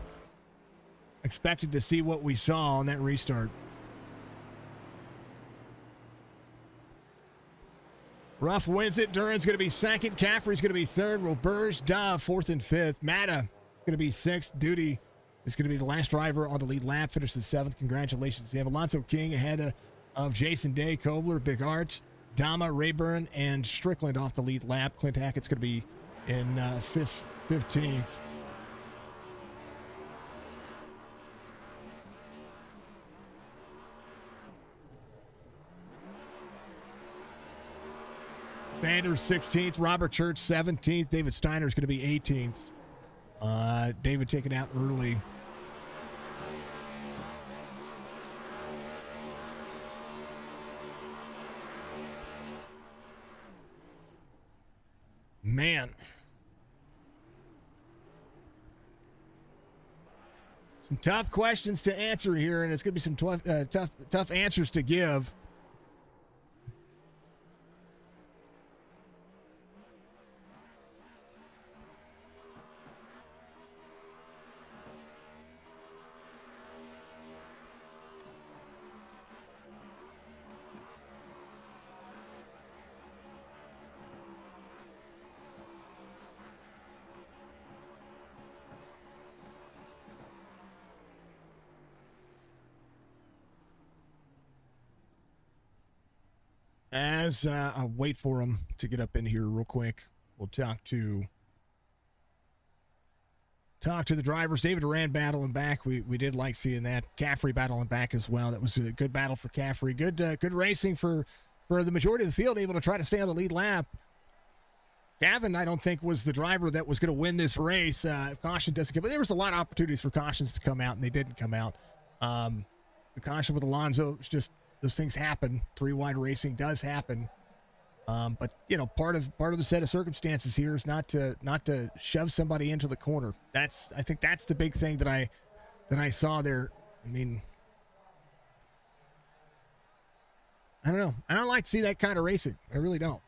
expected to see what we saw on that restart. Ruff wins it. Duran's going to be second. Caffrey's going to be third. Roberge, Dove, fourth and fifth. Matta going to be sixth. Duty is going to be the last driver on the lead lap. Finishes seventh. Congratulations to him. Alonso King ahead of Jason Day, Kobler, Big Art, Dama, Rayburn, and Strickland off the lead lap. Clint Hackett's going to be in 15th. Sanders 16th, Robert Church 17th, David Steiner's going to be 18th. David taken out early. Man. Some tough questions to answer here, and it's going to be some tough answers to give. As I'll wait for him to get up in here real quick, we'll talk to the drivers. David Duran battling back. We did like seeing that. Caffrey battling back as well. That was a good battle for Caffrey. Good racing for the majority of the field, able to try to stay on the lead lap. Gavin, I don't think, was the driver that was going to win this race. If caution doesn't come, but there was a lot of opportunities for cautions to come out, and they didn't come out. The caution with Alonso, it's just, those things happen. 3-wide racing does happen. But part of the set of circumstances here is not to shove somebody into the corner. I think that's the big thing that I saw there. I mean, I don't know. I don't like to see that kind of racing. I really don't.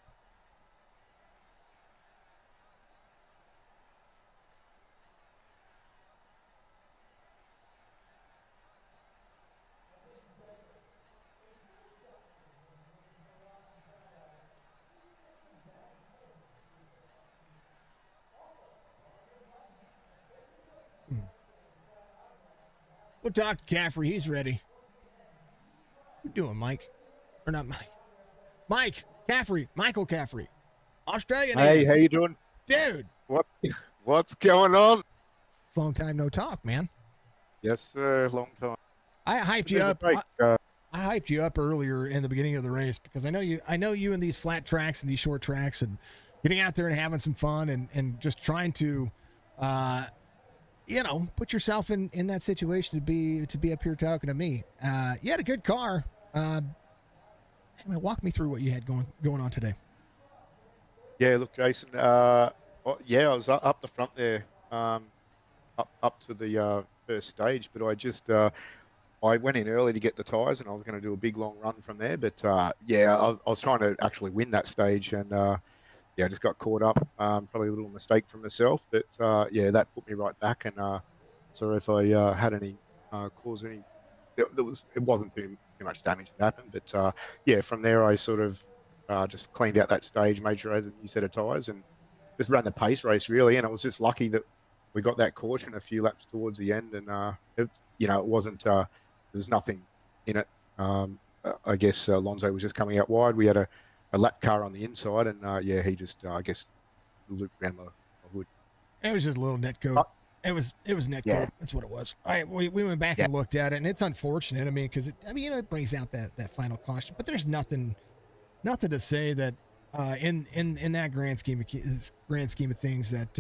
We'll talk to Caffrey. He's ready. What you doing, Mike? Or not Mike. Mike Caffrey. Michael Caffrey. Australian. Hey, how you doing? Dude. What's going on? It's a long time no talk, man. Yes, sir. Long time. I hyped you up. I hyped you up earlier in the beginning of the race because I know you in these flat tracks and these short tracks and getting out there and having some fun and just trying to put yourself in that situation to be up here talking to me. You had a good car. Walk me through what you had going on today. Yeah, look, Jason. I was up the front there, up to the first stage, but I just I went in early to get the tyres, and I was going to do a big long run from there. But yeah, I was trying to actually win that stage, and yeah, I just got caught up. Probably a little mistake from myself, but yeah, that put me right back. And so if I had any caused any, it wasn't too much damage that happened. But yeah, from there I sort of just cleaned out that stage, made sure I had a new set of tyres, and just ran the pace race really. And I was just lucky that we got that caution a few laps towards the end, and it wasn't there was nothing in it. I guess Alonso was just coming out wide. We had a lap car on the inside, and yeah, he just I guess looped around my hood. It was just a little net code. Oh, It was net yeah, code. That's what it was. All right, we went back yeah, and looked at it, and it's unfortunate. I mean, because it brings out that final caution, but there's nothing to say that in that grand scheme of things that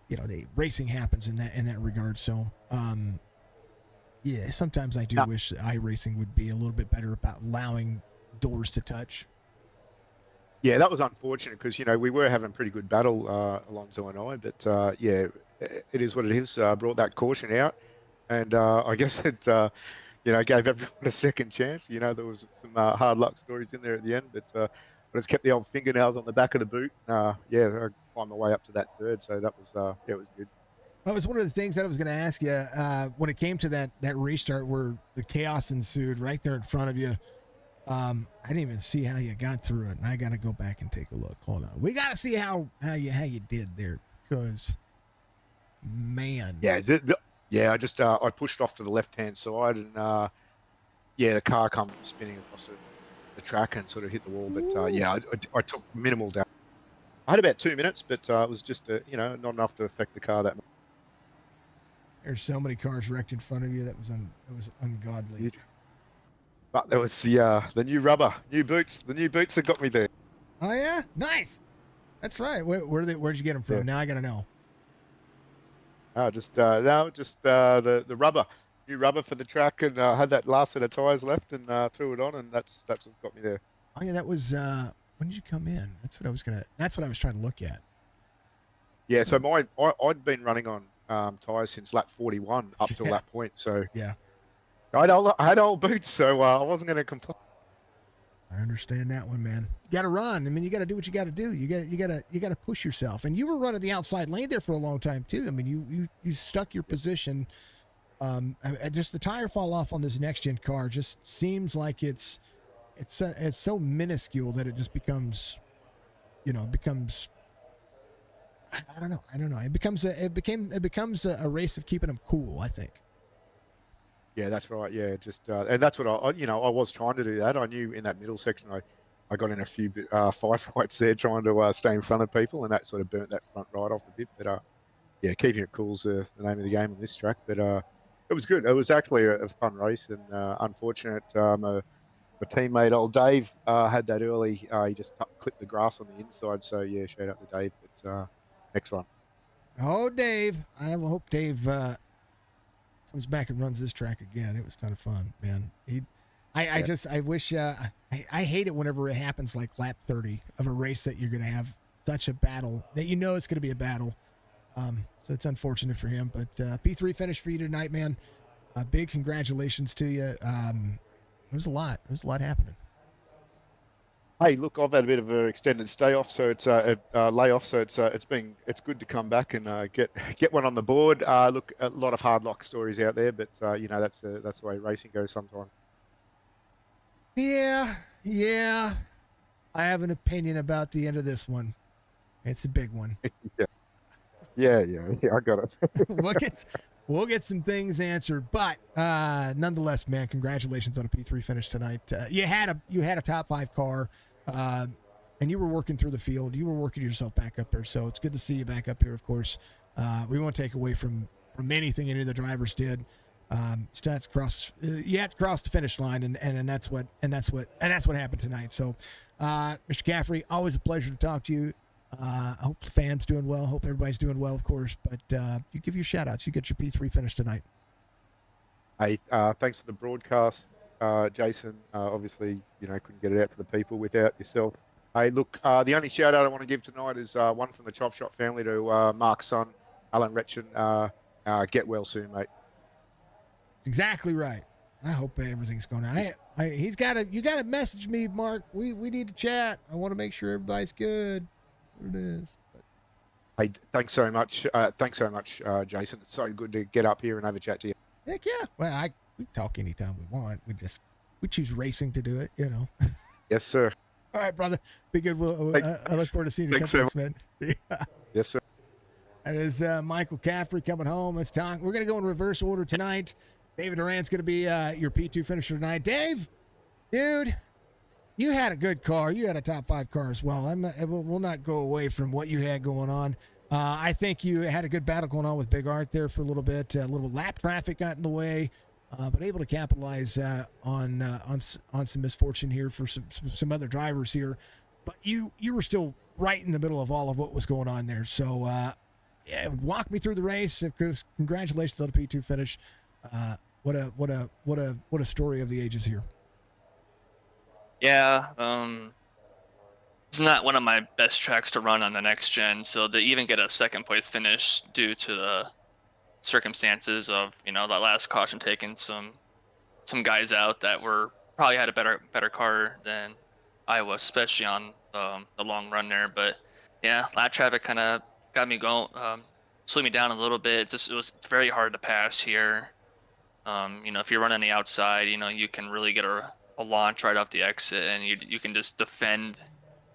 the racing happens in that regard. So yeah, sometimes I do no, wish iRacing would be a little bit better about allowing doors to touch. yeah. That was unfortunate because we were having a pretty good battle, Alonso and I. But yeah, it is what it is. Brought that caution out, and I guess it gave everyone a second chance. There was some hard luck stories in there at the end, but it's kept the old fingernails on the back of the boot. Yeah, I climbed my way up to that third, so that was yeah, it was good. That was one of the things that I was going to ask you when it came to that restart where the chaos ensued right there in front of you. I didn't even see how you got through it, and I got to go back and take a look. Hold on, we got to see how you did there because man, Yeah, yeah. I just I pushed off to the left hand side, and yeah, the car come spinning across the track and sort of hit the wall. But yeah, I took minimal damage. I had about 2 minutes, but it was just not enough to affect the car that much. there's so many cars wrecked in front of you that was ungodly. But there was the new rubber, new boots, the new boots that got me there. Oh yeah, nice. That's right. Where'd you get them from? Yeah. Now I got to know. Just the rubber, new rubber for the track, and had that last set of tires left, and threw it on, and that's what got me there. Oh yeah, that was when did you come in? That's what I was trying to look at. Yeah, so I'd been running on tires since lap 41 up till that point, so Yeah, I had old boots, so I wasn't going to complain. I understand that one, man. You got to run. I mean, you got to do what you got to do. You got to push yourself. And you were running the outside lane there for a long time too. I mean, you stuck your position. Just the tire fall off on this next gen car just seems like it's so minuscule that it just becomes, I don't know. It becomes a race of keeping them cool, I think. Yeah, that's right. Yeah, just and that's what I was trying to do that. I knew in that middle section I got in a few firefights there trying to stay in front of people, and that sort of burnt that front right off a bit. But yeah, keeping it cool is the name of the game on this track. But it was good. It was actually a fun race, and unfortunate my teammate old Dave had that early. He just clipped the grass on the inside. So yeah, shout out to Dave. But next one. Oh, Dave! I hope Dave comes back and runs this track again. It was a ton of fun, man. I wish. I hate it whenever it happens, like lap 30 of a race that you're going to have such a battle that it's going to be a battle. So it's unfortunate for him, but P3 finish for you tonight, man. Big congratulations to you. It was a lot. There was a lot happening. Hey, look, I've had a bit of an extended stay off, so it's layoff, so it's good to come back and get one on the board. Look, a lot of hard luck stories out there, but that's the way racing goes sometimes. Yeah. I have an opinion about the end of this one. It's a big one. Yeah, I got it. We'll get some things answered, but nonetheless, man, congratulations on a P3 finish tonight. You had a top 5 car, and you were working through the field. You were working yourself back up there, so it's good to see you back up here. Of course, we won't take away from anything any of the drivers did. Stats cross, you have to cross the finish line, and that's what happened tonight. So, Mr. Caffrey, always a pleasure to talk to you. I hope the fans doing well. Hope everybody's doing well, of course. But you give your shout outs. You get your P3 finish tonight. Hey, thanks for the broadcast, Jason. Obviously, couldn't get it out to the people without yourself. Hey, look, the only shout out I want to give tonight is one from the Chop Shop family to Mark's son, Alan Retchen. Get well soon, mate. That's exactly right. I hope everything's going on. You gotta message me, Mark. We need to chat. I want to make sure everybody's good. What it is. But, Hey, thanks so much, Jason. It's so good to get up here and have a chat to you. heck yeah. Well, we talk anytime we want. We choose racing to do it, you know. Yes, sir. All right, brother. Be good. I look forward to seeing you. Thanks, Thanks, man. Yeah. Yes, sir. That is Michael Caffrey coming home. Let's talk. We're going to go in reverse order tonight. David Durant's going to be your P2 finisher tonight. Dave, dude, you had a good car. You had a top 5 car as well. We'll not go away from what you had going on. I think you had a good battle going on with Big Art there for a little bit. A little lap traffic got in the way, but able to capitalize on some misfortune here for some other drivers here. But you were still right in the middle of all of what was going on there. So yeah, walk me through the race. Congratulations on the P2 finish. What a story of the ages here. Yeah, it's not one of my best tracks to run on the next gen, so to even get a second place finish due to the circumstances of, you know, that last caution taking some guys out that were probably had a better car than I was, especially on the long run there. But yeah, lap traffic kind of got me going, slowed me down a little bit. It's very hard to pass here. You know, if you're running the outside, you know, you can really get a launch right off the exit, and you can just defend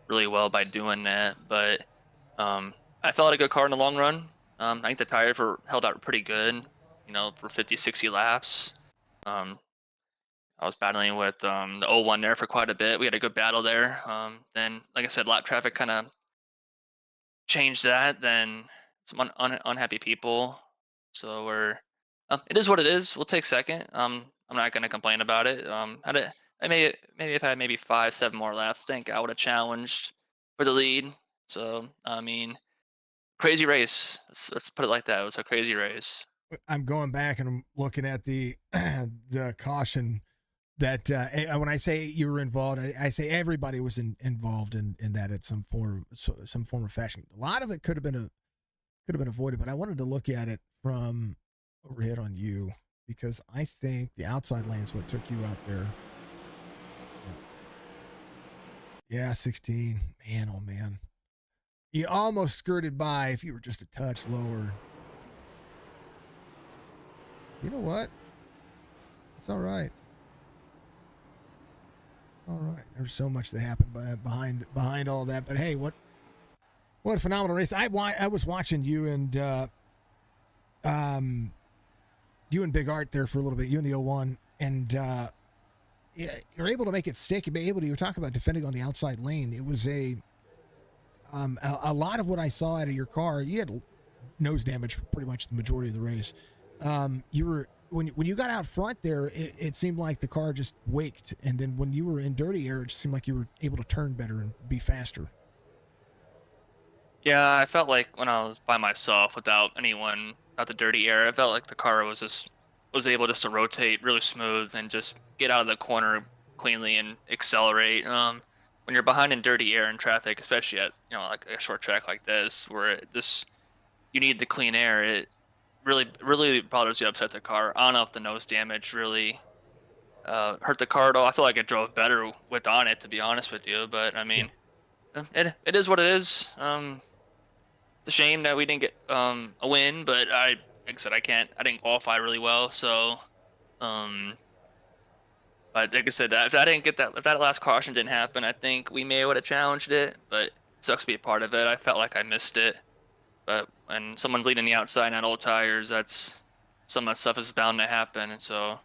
really well by doing that. But I felt like a good car in the long run. I think the tires held out pretty good, you know, for 50, 60 laps. I was battling with the 01 there for quite a bit. We had a good battle there. Then, like I said, lap traffic kind of changed that. Then some unhappy people. So it is what it is. We'll take second. I'm not gonna complain about it. Maybe if I had maybe 5, 7 more laps, I think I would have challenged for the lead. So I mean, crazy race. Let's put it like that. It was a crazy race. I'm going back and I'm looking at the the caution that when I say you were involved, I say everybody was involved in that at some form of fashion. A lot of it could have been avoided, but I wanted to look at it from overhead on you because I think the outside lane's what took you out there. Yeah, 16. Man, oh man. You almost skirted by if you were just a touch lower. You know what? It's all right. All right. There's so much that happened behind all that. But hey, what a phenomenal race. I was watching you and Big Art there for a little bit, you and the 01, and you're able to make it stick. You were talking about defending on the outside lane. It was a lot of what I saw out of your car. You had nose damage for pretty much the majority of the race. You were when you got out front there, it seemed like the car just waked, and then when you were in dirty air, it just seemed like you were able to turn better and be faster. Yeah, I felt like when I was by myself without anyone, without the dirty air, I felt like the car was able just to rotate really smooth and just get out of the corner cleanly and accelerate. When you're behind in dirty air and traffic, especially at, you know, like a short track like this, where you need the clean air, it really bothers you, upset the car. I don't know if the nose damage really hurt the car at all. I feel like it drove better with on it, to be honest with you. But I mean, it is what it is. It's a shame that we didn't get a win, but like I said, I didn't qualify really well, so but like I said, if that last caution didn't happen, I think we may would have challenged it, but it sucks to be a part of it. I felt like I missed it, but when someone's leading the outside on old tires, some of that stuff is bound to happen, and so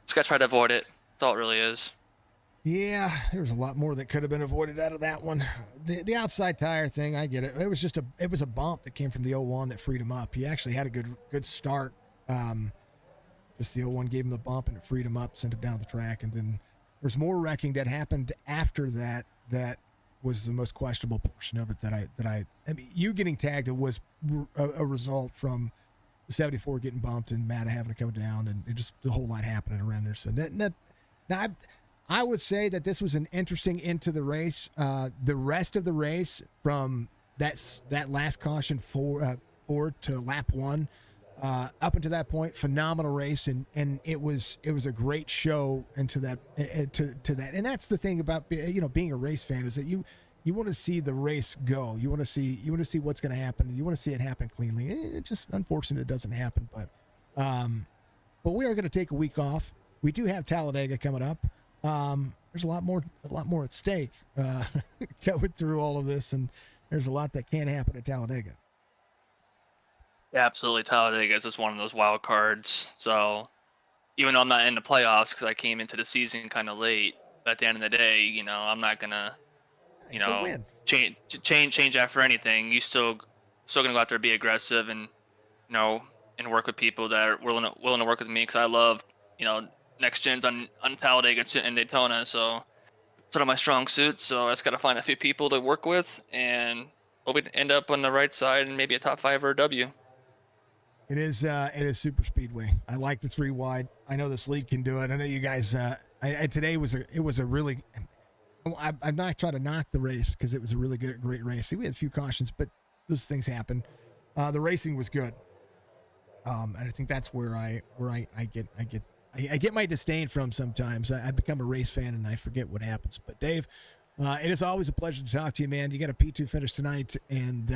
just gotta try to avoid it. That's all it really is. Yeah, there was a lot more that could have been avoided out of that one. The outside tire thing, I get it. It was a bump that came from the 01 that freed him up. He actually had a good start. Just the 01 gave him the bump and it freed him up, sent him down the track, and then there's more wrecking that happened after that. That was the most questionable portion of it. I mean, you getting tagged was a result from the 74 getting bumped and Matt having to come down, and it just the whole lot happening around there. So I would say that this was an interesting into the race. The rest of the race from that last caution forward to lap 1, Up until that point, phenomenal race, and it was a great show into that to that. And that's the thing about being a race fan, is that you want to see the race go. You want to see what's going to happen. You want to see it happen cleanly. It just, unfortunately, it doesn't happen. But we are going to take a week off. We do have Talladega coming up. There's a lot more at stake going through all of this, and there's a lot that can happen at Talladega. Yeah, absolutely. Talladega is just one of those wild cards. So even though I'm not in the playoffs because I came into the season kind of late, but at the end of the day, I'm not gonna, Win. change after anything. You still gonna go out there and be aggressive and and work with people that are willing to work with me, because I love next gens on Talladega and Daytona. So it's one of my strong suits. So I just got to find a few people to work with, and hope we end up on the right side and maybe a top 5 or a W. It is super speedway. I like the 3 wide. I know this league can do it. I know you guys. Today was a really. I'm not trying to knock the race, because it was a really great race. We had a few cautions, but those things happen. The racing was good, and I think that's where I get my disdain from sometimes. I become a race fan and I forget what happens. But Dave, it is always a pleasure to talk to you, man. You got a P2 finish tonight, and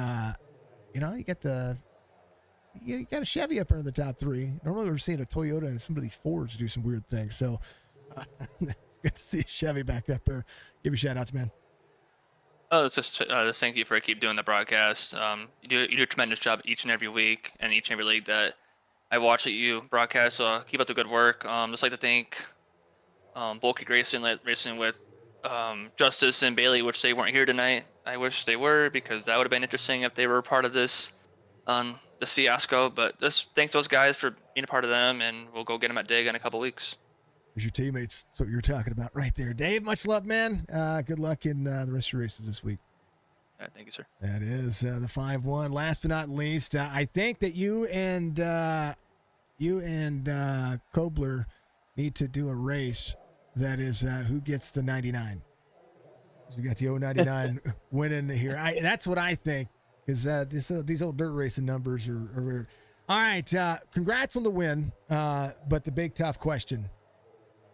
you got a Chevy up there in the top 3. Normally we're seeing a Toyota and some of these Fords do some weird things. So it's good to see a Chevy back up there. Give you shout outs, man. Oh, it's just thank you for keep doing the broadcast. You do a tremendous job each and every week, and each and every league that I watch that you broadcast. So keep up the good work. Just like to thank Bulky Racing with Justice and Bailey, which they weren't here tonight. I wish they were, because that would have been interesting if they were part of this fiasco. But just thanks those guys for being a part of them, and we'll go get them at Dig in a couple weeks. There's your teammates. That's what you were talking about right there. Dave, much love, man. Good luck in the rest of your races this week. All right, thank you, sir. That is the 5-1. Last but not least, I think that you and Kobler need to do a race that is who gets the 99. So we got the 099 winning here. That's what I think, because these old dirt racing numbers are weird. All right, congrats on the win, but the big tough question.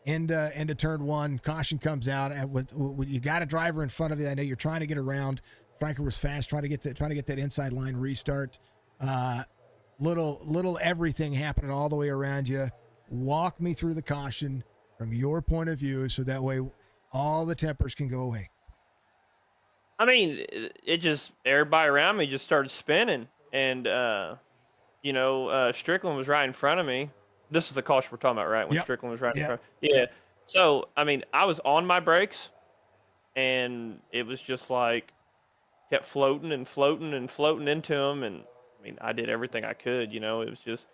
Into turn 1, caution comes out. You got a driver in front of you. I know you're trying to get around. Franker was fast, trying to get that inside line restart. Little everything happening all the way around you. Walk me through the caution from your point of view, so that way all the tempers can go away. I mean, it just, everybody around me just started spinning, and Strickland was right in front of me. This is the caution we're talking about, right? When Yep. Strickland was right in Yep. front. Yeah. So, I mean, I was on my brakes, and it was just like kept floating into him. And I mean, I did everything I could. It was just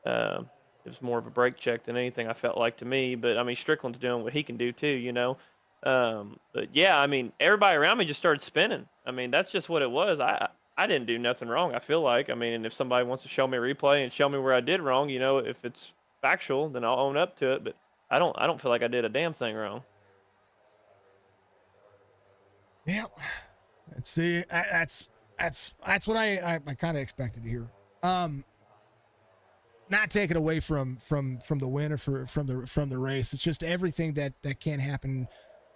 it was more of a brake check than anything, I felt like, to me. But I mean, Strickland's doing what he can do too. But yeah, I mean, everybody around me just started spinning. I mean, that's just what it was. I didn't do nothing wrong, I feel like. I mean, and if somebody wants to show me a replay and show me where I did wrong, if it's factual, then I'll own up to it. But I don't feel like I did a damn thing wrong. Yeah, that's what I kind of expected to hear. Not taken away from the win or from the race. It's just everything that can happen.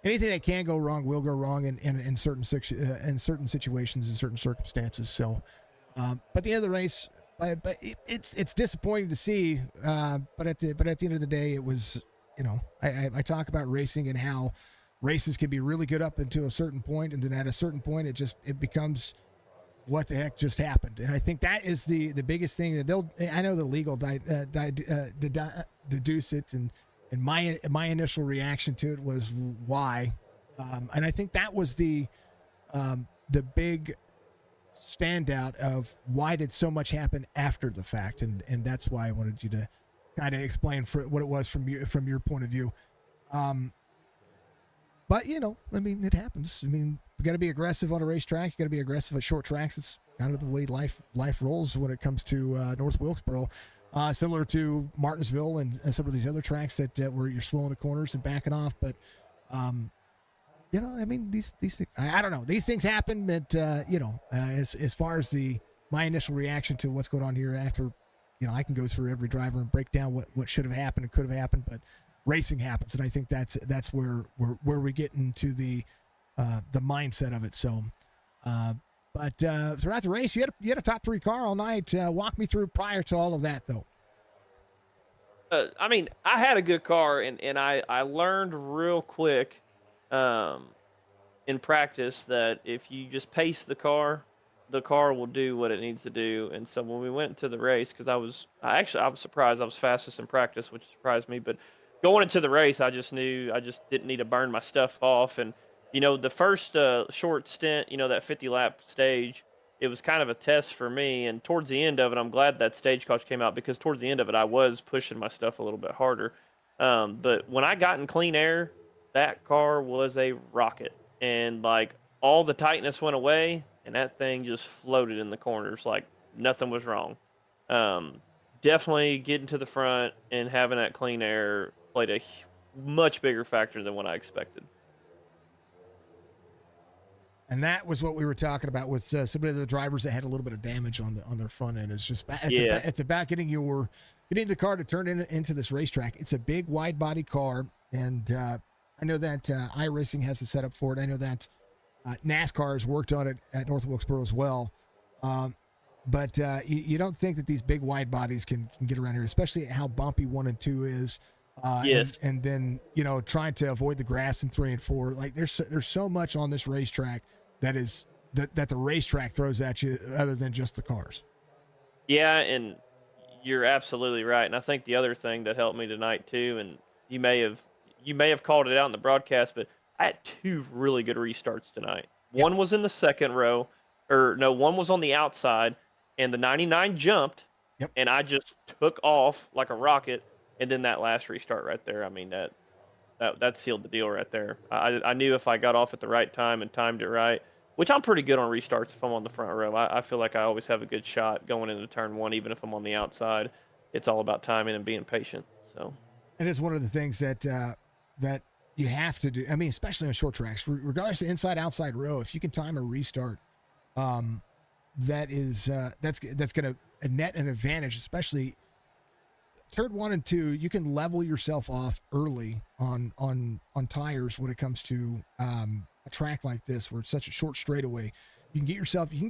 Anything that can go wrong will go wrong in certain situations, in certain circumstances. So, but at the end of the race, but it's disappointing to see. But at the end of the day, it was, I talk about racing and how races can be really good up until a certain point, and then at a certain point, it becomes what the heck just happened. And I think that is the biggest thing that I know the league will deduce it, and my initial reaction to it was why, and I think that was the big standout of why did so much happen after the fact, and that's why I wanted you to kind of explain what it was from your point of view. But I mean, it happens. I mean, you got to be aggressive on a racetrack. You got to be aggressive at short tracks. It's kind of the way life rolls when it comes to North Wilkesboro. Similar to Martinsville and some of these other tracks that where you're slowing the corners and backing off. But, I mean, these things, I don't know. These things happen that, as far as my initial reaction to what's going on here after I can go through every driver and break down what should have happened and could have happened, but racing happens, and I think that's where we get into the mindset of it. So, but throughout the race, you had a top 3 car all night. Walk me through prior to all of that, though. I mean, I had a good car, and I learned real quick in practice that if you just pace the car will do what it needs to do. And so when we went to the race, because I was surprised I was fastest in practice, which surprised me. But going into the race, I just knew I just didn't need to burn my stuff off. And the first short stint, that 50 lap stage, it was kind of a test for me. And towards the end of it, I'm glad that stage coach came out, because towards the end of it, I was pushing my stuff a little bit harder. But when I got in clean air, that car was a rocket, and like all the tightness went away, and that thing just floated in the corners like nothing was wrong. Definitely getting to the front and having that clean air played a much bigger factor than what I expected. And that was what we were talking about with some of the drivers that had a little bit of damage on their front end. It's just it's about getting the car to turn into this racetrack. It's a big wide body car, and I know that iRacing has the setup for it. I know that NASCAR has worked on it at North Wilkesboro as well. But you don't think that these big wide bodies can get around here, especially how bumpy 1 and 2 is. Yes. And then, trying to avoid the grass in 3 and 4. Like there's so much on this racetrack that the racetrack throws at you other than just the cars. Yeah, and you're absolutely right. And I think the other thing that helped me tonight too, and you may have called it out in the broadcast, but I had 2 really good restarts tonight. Yep. One was in the second row, one was on the outside, and the 99 jumped. Yep. And I just took off like a rocket. And then that last restart right there, I mean, that sealed the deal right there. I knew if I got off at the right time and timed it right, which I'm pretty good on restarts if I'm on the front row. I feel like I always have a good shot going into turn 1, even if I'm on the outside. It's all about timing and being patient. So, and it's one of the things that you have to do. I mean, especially on short tracks, regardless of inside, outside row, if you can time a restart, that's going to net an advantage, especially turn 1 and 2. You can level yourself off early on tires when it comes to a track like this, where it's such a short straightaway. You can get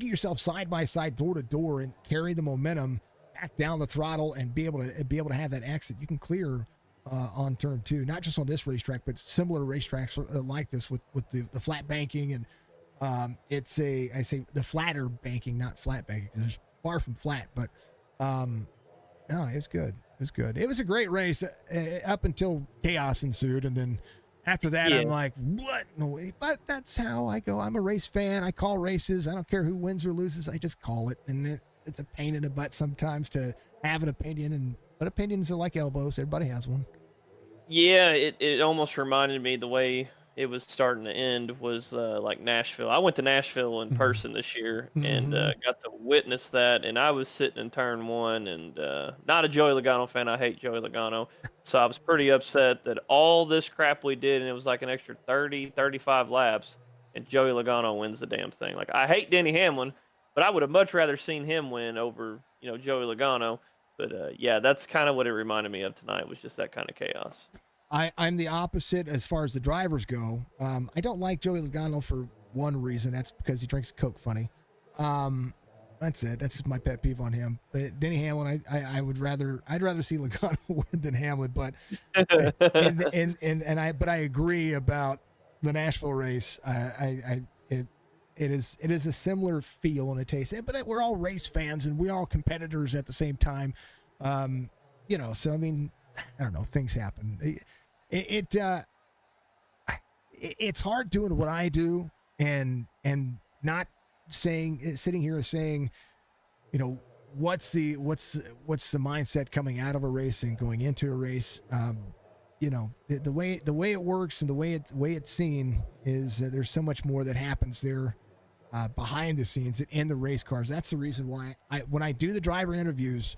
yourself side by side, door to door, and carry the momentum back down the throttle and be able to have that exit. You can clear on turn 2, not just on this racetrack, but similar racetracks like this with the flat banking. And I say the flatter banking, not flat banking. It's far from flat, but no, it was good. It was good. It was a great race up until chaos ensued, and then after that, I'm like, what? No way. But that's how I go. I'm a race fan. I call races. I don't care who wins or loses. I just call it, and it's a pain in the butt sometimes to have an opinion, but opinions are like elbows. Everybody has one. Yeah, it almost reminded me the way it was starting to end was like Nashville. I went to Nashville in person this year and got to witness that. And I was sitting in turn 1 and not a Joey Logano fan. I hate Joey Logano. So I was pretty upset that all this crap we did, and it was like an extra 30, 35 laps, and Joey Logano wins the damn thing. Like, I hate Denny Hamlin, but I would have much rather seen him win over, Joey Logano. But yeah, that's kind of what it reminded me of tonight, was just that kind of chaos. I'm the opposite as far as the drivers go. I don't like Joey Logano for one reason. That's because he drinks Coke funny. That's it. That's just my pet peeve on him. But Denny Hamlin, I'd rather see Logano win than Hamlin. But but I agree about the Nashville race. It is a similar feel and a taste. But we're all race fans and we're all competitors at the same time. So I mean, I don't know. Things happen. It's hard doing what I do and not sitting here saying, what's the mindset coming out of a race and going into a race. The way it works and the way it's seen is there's so much more that happens there behind the scenes in the race cars. That's the reason why when I do the driver interviews,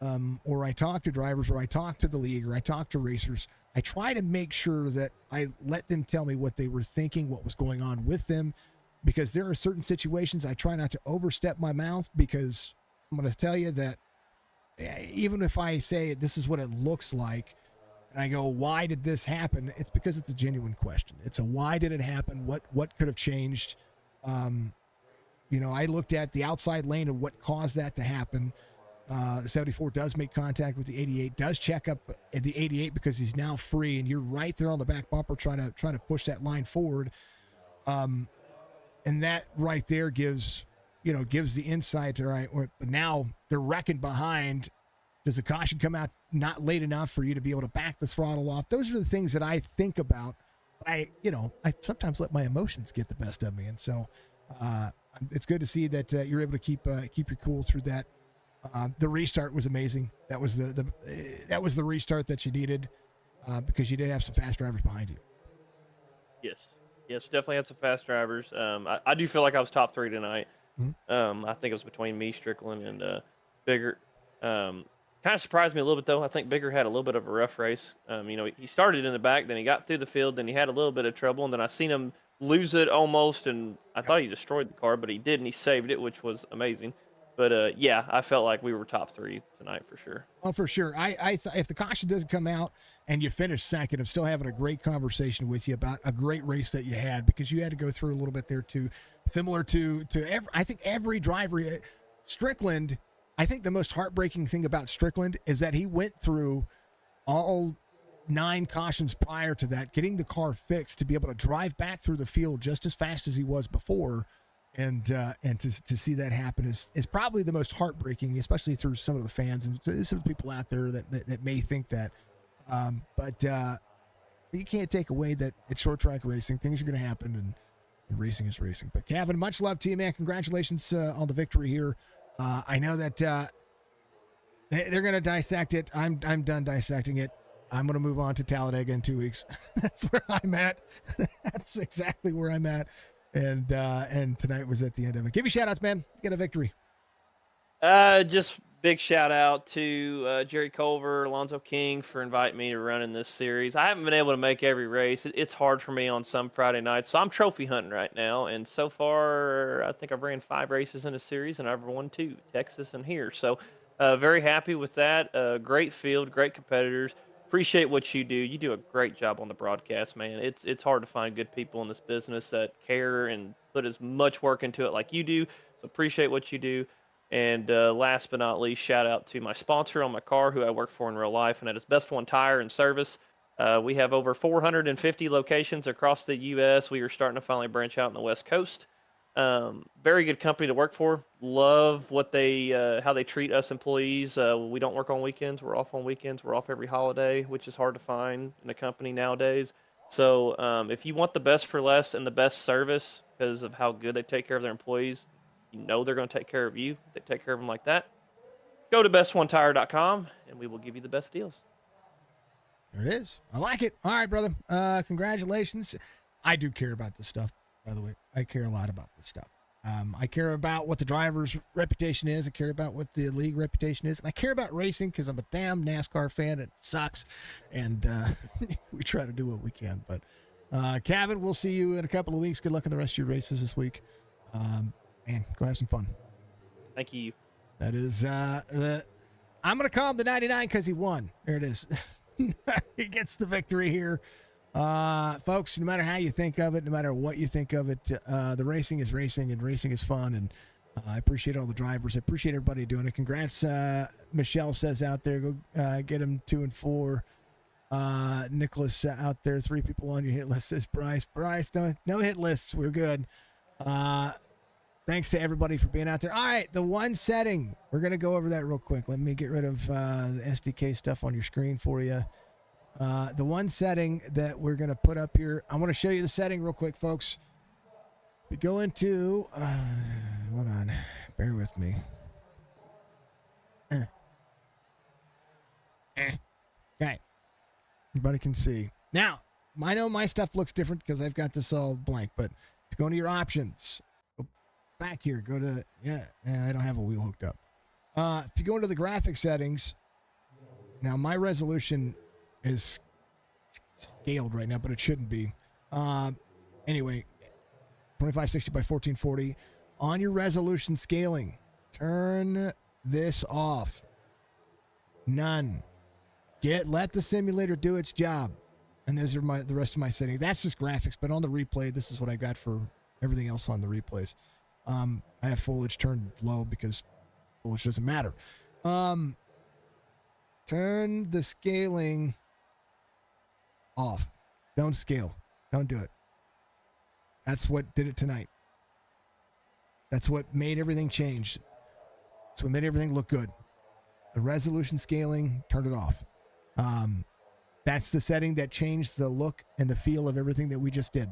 or I talk to drivers, or I talk to the league, or I talk to racers, I try to make sure that I let them tell me what they were thinking, what was going on with them, because there are certain situations I try not to overstep my mouth, because I'm going to tell you that even if I say this is what it looks like, and I go, why did this happen? It's because it's a genuine question. It's a why did it happen? What could have changed? I looked at the outside lane and what caused that to happen. The 74 does make contact with the 88, does check up at the 88 because he's now free, and you're right there on the back bumper trying to push that line forward. And that right there gives the insight to, right, now they're wrecking behind. Does the caution come out not late enough for you to be able to back the throttle off? Those are the things that I think about. But I sometimes let my emotions get the best of me. And so it's good to see that you're able to keep your cool through that. The restart was amazing. That was the restart that you needed because you did have some fast drivers behind you. Yes, definitely had some fast drivers. I do feel like I was top 3 tonight. Mm-hmm. I think it was between me, Strickland, and Bigger. Kind of surprised me a little bit, though. I think Bigger had a little bit of a rough race. He started in the back, then he got through the field, then he had a little bit of trouble, and then I seen him lose it almost, and I thought he destroyed the car, but he didn't. He saved it, which was amazing. But, I felt like we were top 3 tonight for sure. Oh, for sure. If the caution doesn't come out and you finish second, I'm still having a great conversation with you about a great race that you had, because you had to go through a little bit there too, similar to I think every driver. Strickland, I think the most heartbreaking thing about Strickland is that he went through all 9 cautions prior to that, getting the car fixed to be able to drive back through the field just as fast as he was before. And to see that happen is probably the most heartbreaking, especially through some of the fans and some people out there that may think that. But you can't take away that it's short track racing. Things are going to happen, and racing is racing. But Kevin, much love to you, man. Congratulations on the victory here. I know that they're going to dissect it. I'm done dissecting it. I'm going to move on to Talladega in 2 weeks. That's where I'm at. That's exactly where I'm at. And tonight was at the end of it. Give me shout outs, man. Get a victory. Just big shout out to Jerry Culver, Alonzo King for inviting me to run in this series. I haven't been able to make every race. It's hard for me on some Friday nights, so I'm trophy hunting right now. And so far, I think I've ran 5 races in a series, and I've won 2, Texas and here. So very happy with that. Great field, great competitors. Appreciate what you do. You do a great job on the broadcast, man. It's hard to find good people in this business that care and put as much work into it like you do. So appreciate what you do. And last but not least, shout out to my sponsor on my car, who I work for in real life, and that is Best One Tire and Service. We have over 450 locations across the U.S. We are starting to finally branch out on the West Coast. Very good company to work for. Love what how they treat us employees. We don't work on weekends. We're off on weekends. We're off every holiday, which is hard to find in a company nowadays. So if you want the best for less and the best service because of how good they take care of their employees, they're going to take care of you. They take care of them like that. Go to bestonetire.com and we will give you the best deals. There it is. I like it. All right, brother. Congratulations. I do care about this stuff, by the way. I care a lot about this stuff. I care about what the driver's reputation is. I care about what the league reputation is. And I care about racing because I'm a damn NASCAR fan. It sucks. And we try to do what we can. But, Kevin, we'll see you in a couple of weeks. Good luck in the rest of your races this week. Man, go have some fun. Thank you. That is, I'm going to call him the 99 because he won. There it is. He gets the victory here. Folks, no matter how you think of it, no matter what you think of it, the racing is racing and racing is fun. And I appreciate all the drivers. I appreciate everybody doing it. Congrats. Michelle says out there, go get him 2 and 4. Nicholas out there, 3 people on your hit list, says Bryce. Bryce, no hit lists. We're good. Thanks to everybody for being out there. All right, the one setting. We're going to go over that real quick. Let me get rid of the SDK stuff on your screen for you. The one setting that we're going to put up here, I want to show you the setting real quick, folks. We go into, hold on, bear with me. Okay, everybody can see. Now, I know my stuff looks different because I've got this all blank, but if you go into your options, go back here, go to, I don't have a wheel hooked up. If you go into the graphic settings, now my resolution is scaled right now, but it shouldn't be. Anyway, 2560 by 1440. On your resolution scaling, turn this off. None. Let the simulator do its job. And those are the rest of my settings. That's just graphics, but on the replay, this is what I got for everything else on the replays. I have foliage turned low because foliage doesn't matter. Turn the scaling off. Don't scale. Don't do it. That's what did it tonight. That's what made everything change. So it made everything look good. The resolution scaling, turn it off. That's the setting that changed the look and the feel of everything that we just did.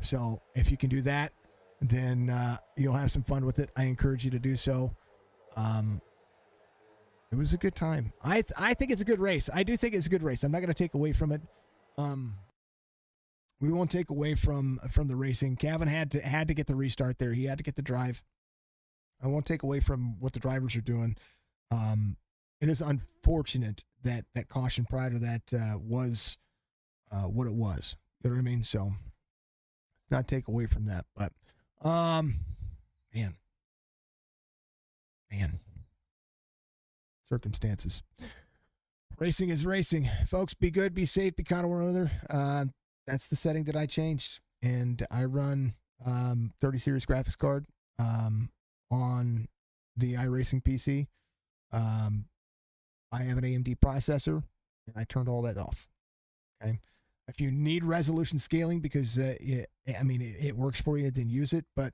So if you can do that, then you'll have some fun with it. I encourage you to do so. It was a good time. I think it's a good race. I do think it's a good race. I'm not going to take away from it. We won't take away from the racing. Kevin had to get the restart there. He had to get the drive. I won't take away from what the drivers are doing. It is unfortunate that caution prior to that was what it was. You know what I mean? So not take away from that, but man, circumstances. Racing is racing, folks. Be good, be safe, be kind of one another. That's the setting that I changed, and I run 30 series graphics card on the iRacing PC. I have an AMD processor, and I turned all that off. Okay, if you need resolution scaling because it works for you, then use it. But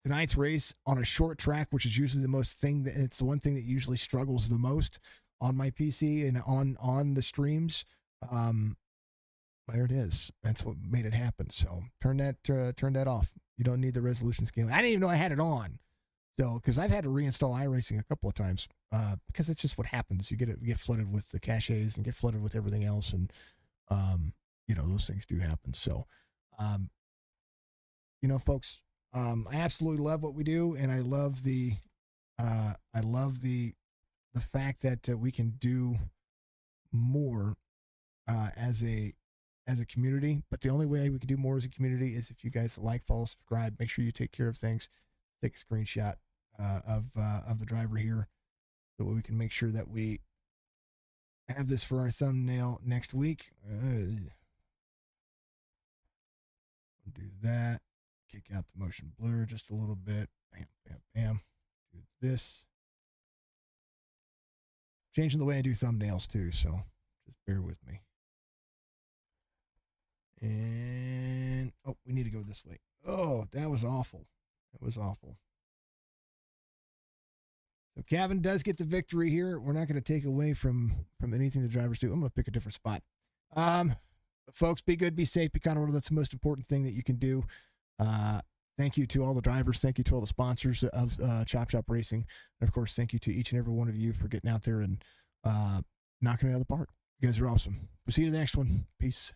tonight's race on a short track, which is usually it's the one thing that usually struggles the most on my PC and on the streams. There it is. That's what made it happen. So turn that off. You don't need the resolution scaling. I didn't even know I had it on. So, because I've had to reinstall iRacing a couple of times, because it's just what happens. You get flooded with the caches and get flooded with everything else, and those things do happen. So, folks, I absolutely love what we do, and I love the fact that we can do more as a community. But the only way we can do more as a community is if you guys like, follow, subscribe. Make sure you take care of things. Take a screenshot of the driver here, so we can make sure that we have this for our thumbnail next week. Do that. Kick out the motion blur just a little bit. Bam, bam, bam. Do this. Changing the way I do thumbnails too, so just bear with me. And we need to go this way. Oh, that was awful. That was awful. So Kevin does get the victory here. We're not going to take away from anything the drivers do. I'm going to pick a different spot. Folks, be good, be safe, be kind of that's the most important thing that you can do. Thank you to all the drivers. Thank you to all the sponsors of Chop Shop Racing. And of course, thank you to each and every one of you for getting out there and knocking it out of the park. You guys are awesome. We'll see you in the next one. Peace.